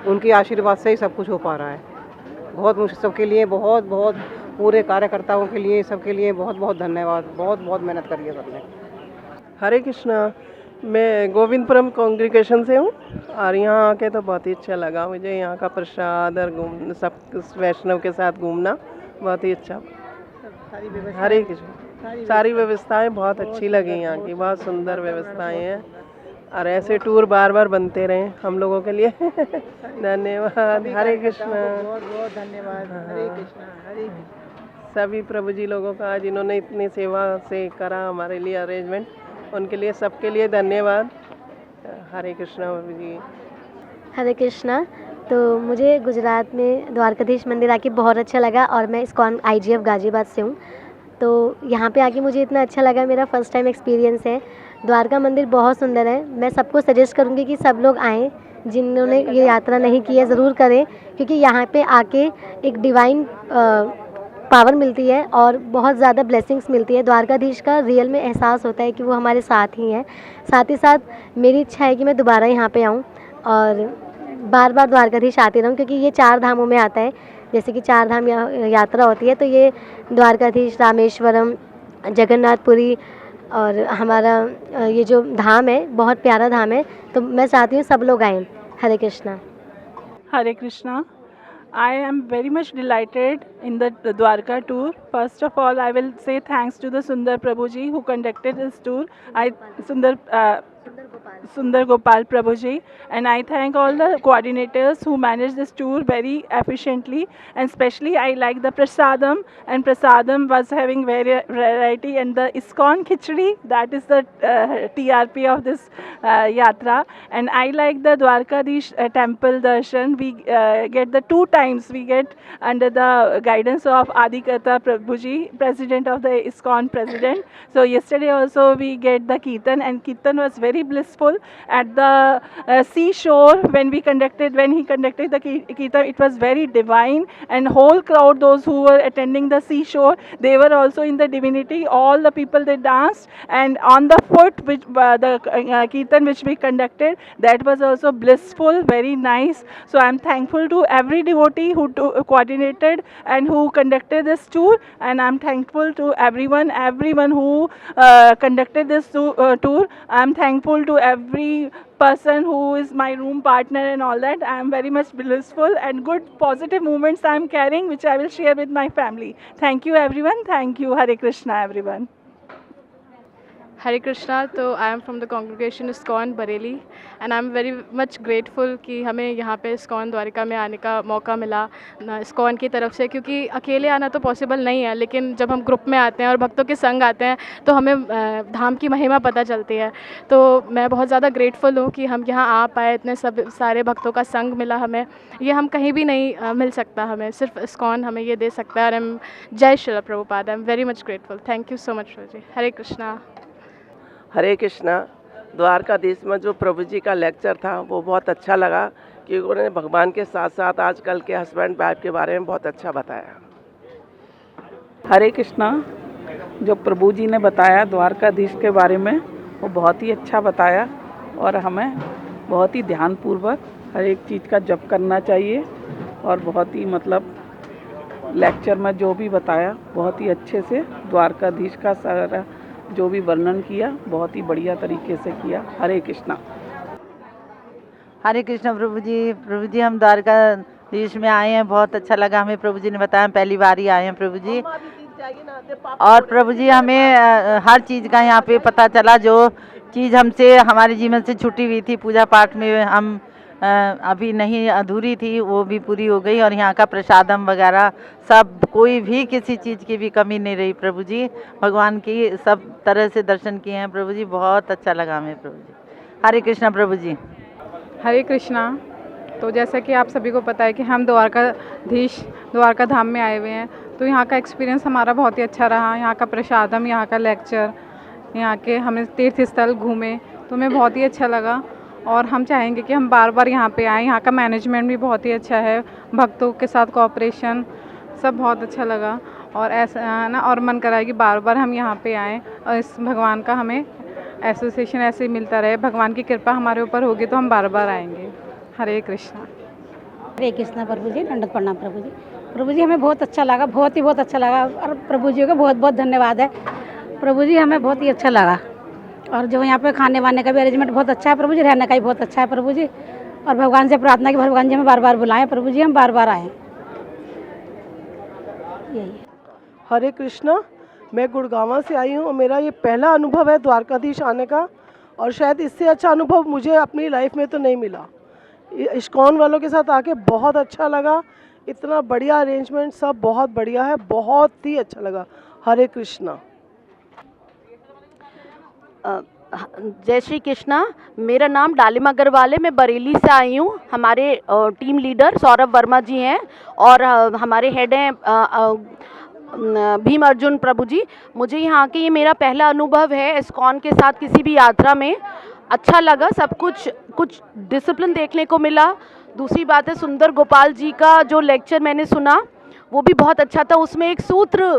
उनकी आशीर्वाद से ही सब कुछ हो पा रहा है। बहुत मुश्किल सबके लिए, बहुत बहुत पूरे कार्यकर्ताओं के लिए, सबके लिए बहुत बहुत धन्यवाद। बहुत बहुत मेहनत करी है सबने। हरे कृष्णा। मैं गोविंदपुरम कांग्रीगेशन से हूँ और यहाँ आके तो बहुत ही अच्छा लगा मुझे। यहाँ का प्रसाद और सब वैष्णव के साथ घूमना बहुत ही अच्छा। हरे कृष्ण। सारी व्यवस्थाएं बहुत अच्छी लगी यहाँ की, बहुत सुंदर व्यवस्थाएं हैं और ऐसे टूर बार बार बनते रहें हम लोगों के लिए। धन्यवाद। हरे कृष्ण। बहुत बहुत धन्यवाद। हरे कृष्णा, हरे कृष्ण। सभी प्रभु जी लोगों का जिन्होंने इतनी सेवा से करा हमारे लिए अरेंजमेंट, उनके लिए सबके लिए धन्यवाद। हरे कृष्णा प्रभु जी। हरे कृष्णा। तो मुझे गुजरात में द्वारकाधीश मंदिर आके बहुत अच्छा लगा और मैं इस्कॉन IGF गाजियाबाद से हूँ। तो यहाँ पे आके मुझे इतना अच्छा लगा, मेरा फ़र्स्ट टाइम एक्सपीरियंस है। द्वारका मंदिर बहुत सुंदर है। मैं सबको सजेस्ट करूँगी कि सब लोग आएँ, जिन्होंने ये यात्रा नहीं की है ज़रूर करें, क्योंकि यहाँ पे आके एक डिवाइन पावर मिलती है और बहुत ज़्यादा ब्लेसिंग्स मिलती है। द्वारकाधीश का रियल में एहसास होता है कि वो हमारे साथ ही हैं। साथ ही साथ मेरी इच्छा है कि मैं दोबारा यहाँ पे आऊँ और बार बार द्वारकाधीश आती रहूँ, क्योंकि ये 4 धामों में आता है। जैसे कि 4 धाम यात्रा होती है, तो ये द्वारकाधीश, रामेश्वरम, जगन्नाथपुरी और हमारा ये जो धाम है बहुत प्यारा धाम है। तो मैं चाहती हूँ सब लोग आएँ। हरे Krishna. Hare Krishna. I am very much delighted in the Dwarka tour. First of all, I will say thanks to the Sundar Prabhuji who conducted this tour. Sundar Gopal Prabhuji, and I thank all the coordinators who managed this tour very efficiently, and especially I like the prasadam, and prasadam was having variety, and the ISKCON khichdi, that is the TRP of this yatra, and I like the Dwarkadish temple darshan. We get the 2 times we get under the guidance of Adikata Prabhuji, president of the ISKCON president. So yesterday also we get the Kirtan, and Kirtan was very blissful at the seashore when he conducted the Kirtan. It was very divine, and whole crowd, those who were attending the seashore, they were also in the divinity. All the people, they danced, and on the foot which the Kirtan which we conducted, that was also blissful, very nice. So I am thankful to every devotee who coordinated and who conducted this tour, and I am thankful to everyone who conducted this tour. I am thankful to every person who is my room partner and all that. I am very much blissful, and good positive moments I am carrying, which I will share with my family. Thank you everyone. Thank you. Hare Krishna everyone. Hare Krishna. तो I am from the congregation ISKCON Bareilly and I am very much grateful कि हमें यहाँ पे ISKCON Dwarika में आने का मौका मिला इस्कॉन की तरफ से, क्योंकि अकेले आना तो पॉसिबल नहीं है, लेकिन जब हम ग्रुप में आते हैं और भक्तों के संग आते हैं तो हमें धाम की महिमा पता चलती है। तो मैं बहुत ज़्यादा ग्रेटफुल हूँ कि हम यहाँ आ पाए, इतने सब सारे भक्तों का संग मिला हमें, ये हम कहीं भी नहीं मिल सकता, हमें सिर्फ इस्कॉन हमें ये दे सकता है। और जय Shri Prabhupada, I am very much grateful. Thank you so much Prabhu ji. हरे कृष्णा। हरे कृष्णा। द्वारकाधीश में जो प्रभु जी का लेक्चर था वो बहुत अच्छा लगा, क्योंकि उन्होंने भगवान के साथ साथ आजकल के हस्बैंड वाइफ के बारे में बहुत अच्छा बताया। हरे कृष्णा। जो प्रभु जी ने बताया द्वारकाधीश के बारे में वो बहुत ही अच्छा बताया, और हमें बहुत ही ध्यानपूर्वक हर एक चीज़ का जप करना चाहिए, और बहुत ही मतलब लेक्चर में जो भी बताया बहुत ही अच्छे से द्वारकाधीश का सारा जो भी वर्णन किया बहुत ही बढ़िया तरीके से किया। हरे कृष्णा। हरे कृष्णा प्रभु जी हम द्वारकाधीश में आए हैं, बहुत अच्छा लगा हमें। प्रभु जी ने बताया, पहली बार ही आए हैं प्रभु जी, और प्रभु जी हमें हर चीज़ का यहाँ पे पता चला, जो चीज़ हमसे हमारे जीवन से छुटी हुई थी पूजा पाठ में, हम अभी नहीं अधूरी थी, वो भी पूरी हो गई। और यहाँ का प्रसादम वगैरह सब, कोई भी किसी चीज़ की भी कमी नहीं रही प्रभु जी। भगवान की सब तरह से दर्शन किए हैं प्रभु जी, बहुत अच्छा लगा हमें प्रभु जी। हरे कृष्णा प्रभु जी। हरे कृष्णा। तो जैसा कि आप सभी को पता है कि हम द्वारका धाम में आए हुए हैं, तो यहाँ का एक्सपीरियंस हमारा बहुत ही अच्छा रहा। यहाँ का प्रसादम, यहाँ का लेक्चर, यहाँ के हमने तीर्थ स्थल घूमे, तो हमें बहुत ही अच्छा लगा, और हम चाहेंगे कि हम बार बार यहाँ पे आएँ। यहाँ का मैनेजमेंट भी बहुत ही अच्छा है, भक्तों के साथ कोऑपरेशन सब बहुत अच्छा लगा, और ऐसा ना और मन करा है कि बार बार हम यहाँ पे आएँ, और इस भगवान का हमें एसोसिएशन ऐसे ही मिलता रहे। भगवान की कृपा हमारे ऊपर होगी तो हम बार बार आएंगे। हरे कृष्णा। हरे कृष्णा प्रभु जी। दंडवत प्रणाम प्रभु जी। प्रभु जी हमें बहुत अच्छा लगा, बहुत ही बहुत अच्छा लगा, और प्रभु जी का बहुत बहुत धन्यवाद है। प्रभु जी हमें बहुत ही अच्छा लगा, और जो यहाँ पे खाने वाने का भी अरेंजमेंट बहुत अच्छा है प्रभु जी, रहने का भी बहुत अच्छा है प्रभु जी, और भगवान से प्रार्थना की भगवान जी हमें बार बार बुलाएं प्रभु जी, हम बार बार आएँ। यही। हरे कृष्णा। मैं गुड़गांव से आई हूँ, और मेरा ये पहला अनुभव है द्वारकाधीश आने का, और शायद इससे अच्छा अनुभव मुझे अपनी लाइफ में तो नहीं मिला। इस्कॉन वालों के साथ आके बहुत अच्छा लगा, इतना बढ़िया अरेंजमेंट, सब बहुत बढ़िया है, बहुत ही अच्छा लगा। हरे कृष्णा। जय श्री कृष्णा। मेरा नाम डालिमा अग्रवाल है, मैं बरेली से आई हूँ। हमारे टीम लीडर सौरभ वर्मा जी हैं, और हमारे हेड हैं भीम अर्जुन प्रभु जी। मुझे यहाँ के ये मेरा पहला अनुभव है इस्कॉन के साथ किसी भी यात्रा में। अच्छा लगा, सब कुछ डिसिप्लिन देखने को मिला। दूसरी बात है, सुंदर गोपाल जी का जो लेक्चर मैंने सुना वो भी बहुत अच्छा था। उसमें एक सूत्र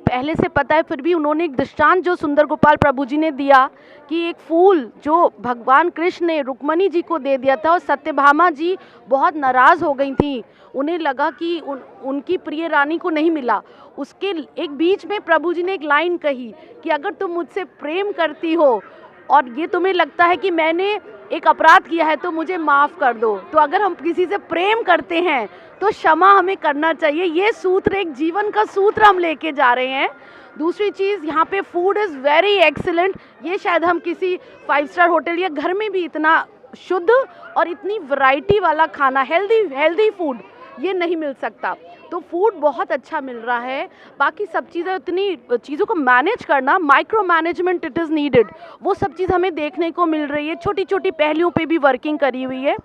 पहले से पता है, फिर भी उन्होंने एक दृष्टांत जो सुंदर गोपाल प्रभु जी ने दिया कि एक फूल जो भगवान कृष्ण ने रुक्मणी जी को दे दिया था, और सत्यभामा जी बहुत नाराज़ हो गई थी, उन्हें लगा कि उनकी प्रिय रानी को नहीं मिला। उसके एक बीच में प्रभु जी ने एक लाइन कही कि अगर तुम मुझसे प्रेम करती हो और ये तुम्हें लगता है कि मैंने एक अपराध किया है तो मुझे माफ़ कर दो। तो अगर हम किसी से प्रेम करते हैं तो क्षमा हमें करना चाहिए। ये सूत्र, एक जीवन का सूत्र हम लेके जा रहे हैं। दूसरी चीज़, यहाँ पे फूड इज़ वेरी एक्सीलेंट। ये शायद हम किसी 5 स्टार होटल या घर में भी इतना शुद्ध और इतनी वैरायटी वाला खाना, हेल्दी फूड ये नहीं मिल सकता। तो फूड बहुत अच्छा मिल रहा है। बाकी सब चीज़ें, उतनी चीज़ों को मैनेज करना, micro management it is needed, वो सब चीज़ हमें देखने को मिल रही है। छोटी छोटी पहलुओं पे भी वर्किंग करी हुई है,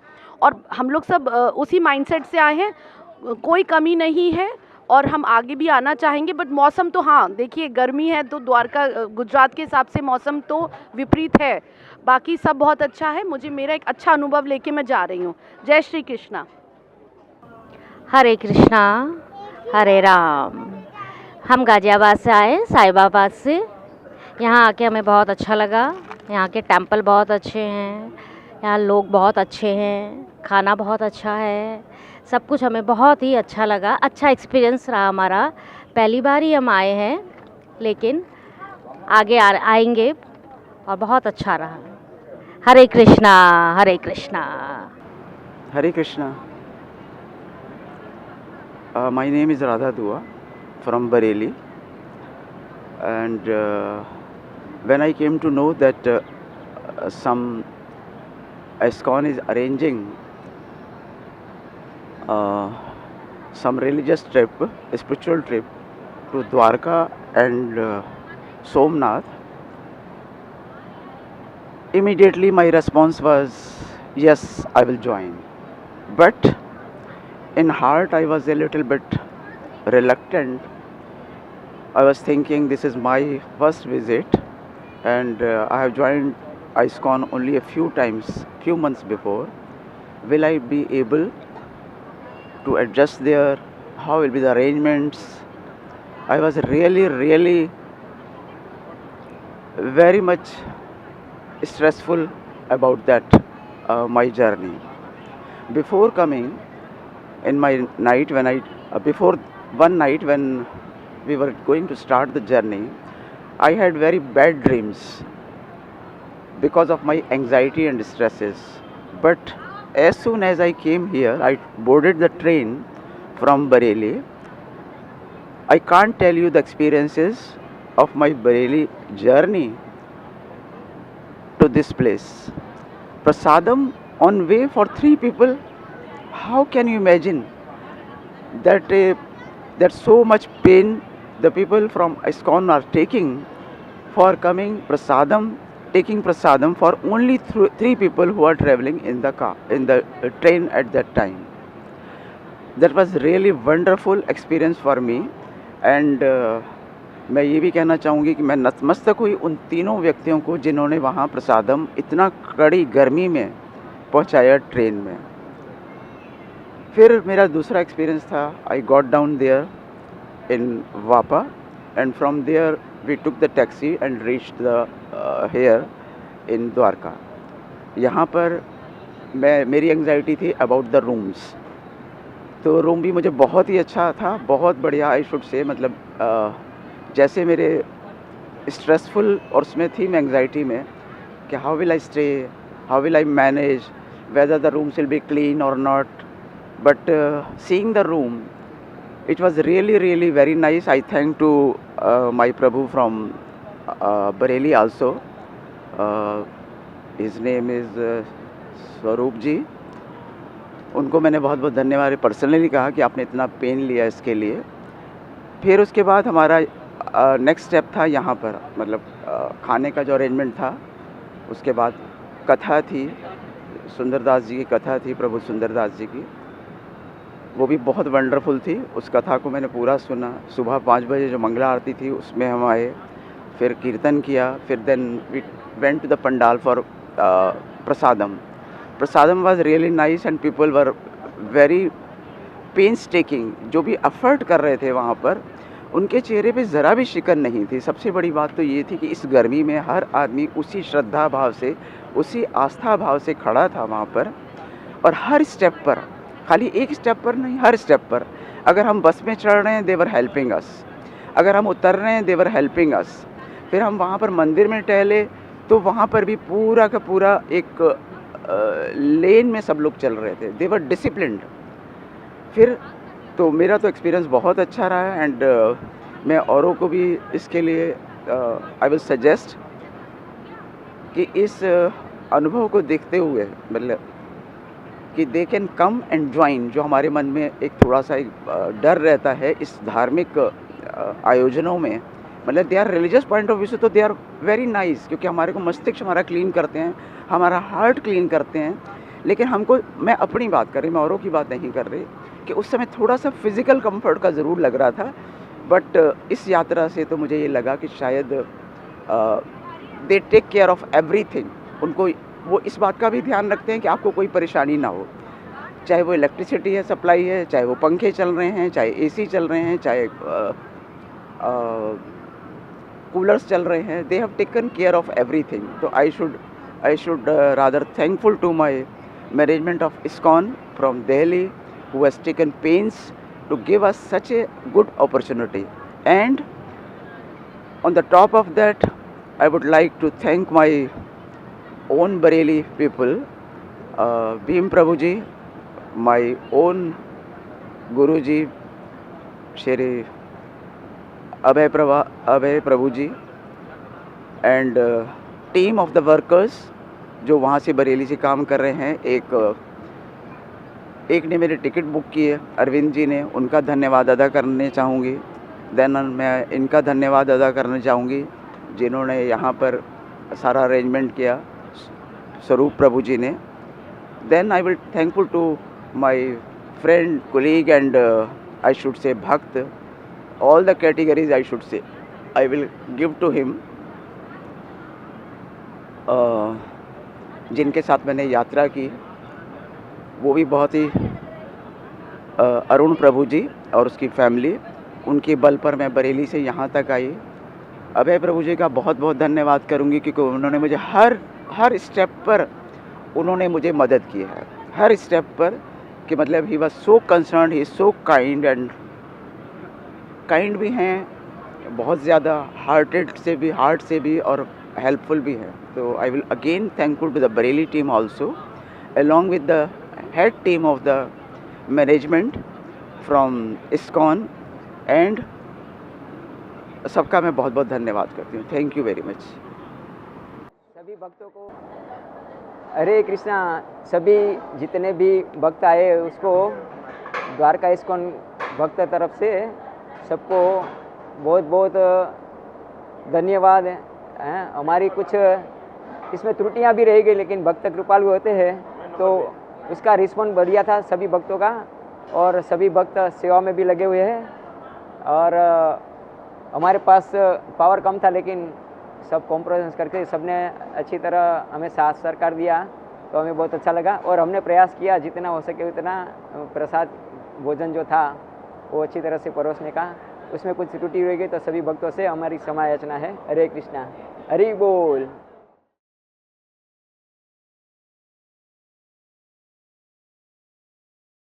और हम लोग सब उसी माइंडसेट से आए हैं। कोई कमी नहीं है, और हम आगे भी आना चाहेंगे। बट मौसम तो, हाँ देखिए, गर्मी है तो द्वारका गुजरात के हिसाब से मौसम तो विपरीत है। बाकी सब बहुत अच्छा है। मुझे मेरा एक अच्छा अनुभव लेके मैं जा रही हूँ। जय श्री कृष्णा। हरे कृष्णा। हरे राम। हम गाज़ियाबाद से आए, साहिबाबाद से। यहाँ आके हमें बहुत अच्छा लगा। यहाँ के टेंपल बहुत अच्छे हैं, यहाँ लोग बहुत अच्छे हैं, खाना बहुत अच्छा है, सब कुछ हमें बहुत ही अच्छा लगा। अच्छा एक्सपीरियंस रहा हमारा। पहली बार ही हम आए हैं, लेकिन आगे आएंगे, और बहुत अच्छा रहा। हरे कृष्णा। हरे कृष्णा। हरे Krishna. My name is Radha Dua from Bareilly, and when I came to know that some ISKCON is arranging some religious trip, a spiritual trip to Dwarka and Somnath, immediately my response was, yes, I will join. But in heart I was a little bit reluctant. I was thinking this is my first visit, and I have joined ISKCON only a few months before. Will I be able to adjust there? How will be the arrangements? I was really very much stressful about that, my journey. Before coming, in my night when before one night when we were going to start the journey, I had very bad dreams because of my anxiety and stresses. But as soon as I came here, I boarded the train from Bareilly. I can't tell you the experiences of my Bareilly journey to this place. Prasadam on way for 3 people. How can you imagine that that so much pain the people from ISKCON are taking for coming prasadam, taking prasadam for only 3 people who are traveling in the train at that time. That was really wonderful experience for me, and मैं ये भी कहना चाहूँगी कि मैं नतमस्तक हुई उन तीनों व्यक्तियों को जिन्होंने वहाँ प्रसादम इतना कड़ी गर्मी में पहुँचाया ट्रेन में. फिर मेरा दूसरा एक्सपीरियंस था, I got down there in वापा, and from there we took the taxi and reached the here in Dwarka. यहाँ पर मेरी एंग्जाइटी थी अबाउट द रूम्स. तो रूम भी मुझे बहुत ही अच्छा था, बहुत बढ़िया, आई शुड से, मतलब जैसे मेरे स्ट्रेसफुल और उसमें थी मैं एंग्जाइटी में कि how will I stay, how will I manage, whether the rooms will be clean और not. But seeing the room, it was really very nice. I thank to my Prabhu from Bareilly also. His name is स्वरूप जी. उनको मैंने बहुत बहुत धन्यवाद personally कहा कि आपने इतना पेन लिया इसके लिए. फिर उसके बाद हमारा नेक्स्ट स्टेप था यहाँ पर, मतलब खाने का जो अरेंजमेंट था. उसके बाद कथा थी, सुंदरदास जी की कथा थी, प्रभु सुंदरदास जी की. वो भी बहुत वंडरफुल थी. उस कथा को मैंने पूरा सुना. सुबह 5 बजे जो मंगला आरती थी उसमें हम आए, फिर कीर्तन किया, फिर then we went to the pandal for prasadam. Prasadam was really nice and people were very painstaking. जो भी एफर्ट कर रहे थे वहाँ पर, उनके चेहरे पे ज़रा भी शिकन नहीं थी. सबसे बड़ी बात तो ये थी कि इस गर्मी में हर आदमी उसी श्रद्धा भाव से, उसी आस्था भाव से खड़ा था वहाँ पर. और हर स्टेप पर, खाली एक स्टेप पर नहीं, हर स्टेप पर, अगर हम बस में चढ़ रहे हैं देवर हेल्पिंग अस, अगर हम उतर रहे हैं देवर हेल्पिंग अस. फिर हम वहाँ पर मंदिर में टहले तो वहाँ पर भी पूरा का पूरा एक लेन में सब लोग चल रहे थे. देवर डिसिप्लिन्ड. फिर तो मेरा तो एक्सपीरियंस बहुत अच्छा रहा है, एंड मैं औरों को भी इसके लिए आई विल सजेस्ट कि इस अनुभव को देखते हुए, मतलब कि they can come and join. जो हमारे मन में एक थोड़ा सा एक डर रहता है इस धार्मिक आयोजनों में, मतलब they are religious point of view से तो दे आर वेरी नाइस, क्योंकि हमारे को मस्तिष्क हमारा क्लीन करते हैं, हमारा हार्ट क्लीन करते हैं. लेकिन हमको, मैं अपनी बात कर रही, मैं औरों की बात नहीं कर रही, कि उस समय थोड़ा सा फिज़िकल कंफर्ट का ज़रूर लग रहा था. बट इस यात्रा से तो मुझे ये लगा कि शायद they take care of everything. उनको वो इस बात का भी ध्यान रखते हैं कि आपको कोई परेशानी ना हो, चाहे वो इलेक्ट्रिसिटी है, सप्लाई है, चाहे वो पंखे चल रहे हैं, चाहे एसी चल रहे हैं, चाहे कूलर्स चल रहे हैं. They have taken care of everything. तो I should rather thankful to my management of ISKCON from Delhi, who has taken pains to give us such a good opportunity. And on the top of that, I would like to thank my own Bareilly people, Bhim Prabhu ji, my own Guru ji, Shri Abhay Prabhu ji, and team of the workers जो वहाँ से बरेली से काम कर रहे हैं। एक ने मेरी टिकट बुक की है, अरविंद जी ने, उनका धन्यवाद अदा करने चाहूँगी। देन मैं इनका धन्यवाद अदा करना चाहूँगी जिन्होंने यहाँ पर सारा अरेंजमेंट किया, स्वरूप प्रभु जी ने। Then I will thankful to my friend, colleague and I should say भक्त, all the categories I should say I will give to him, जिनके साथ मैंने यात्रा की। वो भी बहुत ही अरुण प्रभु जी और उसकी फैमिली, उनके बल पर मैं बरेली से यहाँ तक आई। अभय प्रभु जी का बहुत बहुत धन्यवाद करूँगी क्योंकि उन्होंने मुझे हर स्टेप पर उन्होंने मुझे मदद की है, हर स्टेप पर, कि मतलब he was so concern, he so kind and kind भी हैं, बहुत ज़्यादा हार्ट से भी और हेल्पफुल भी है। तो I will again thankful to the Bareilly team also, along with the head team of the management from ISKCON, and सबका मैं बहुत बहुत धन्यवाद करती हूँ। Thank you very much. सभी भक्तों को हरे कृष्णा। सभी जितने भी भक्त आए उसको द्वारका ISKCON भक्त तरफ से सबको बहुत बहुत धन्यवाद हैं। हमारी कुछ इसमें त्रुटियां भी रह गई, लेकिन भक्त कृपालु होते हैं तो उसका रिस्पॉन्स बढ़िया था सभी भक्तों का, और सभी भक्त सेवा में भी लगे हुए हैं। और हमारे पास पावर कम था, लेकिन सब कॉम्प्रोमाइज़ करके सबने अच्छी तरह हमें साथ सहकार दिया, तो हमें बहुत अच्छा लगा। और हमने प्रयास किया जितना हो सके उतना प्रसाद भोजन जो था वो अच्छी तरह से परोसने का। उसमें कुछ त्रुटि रह गई तो सभी भक्तों से हमारी क्षमा याचना है। हरे कृष्णा, हरि बोल।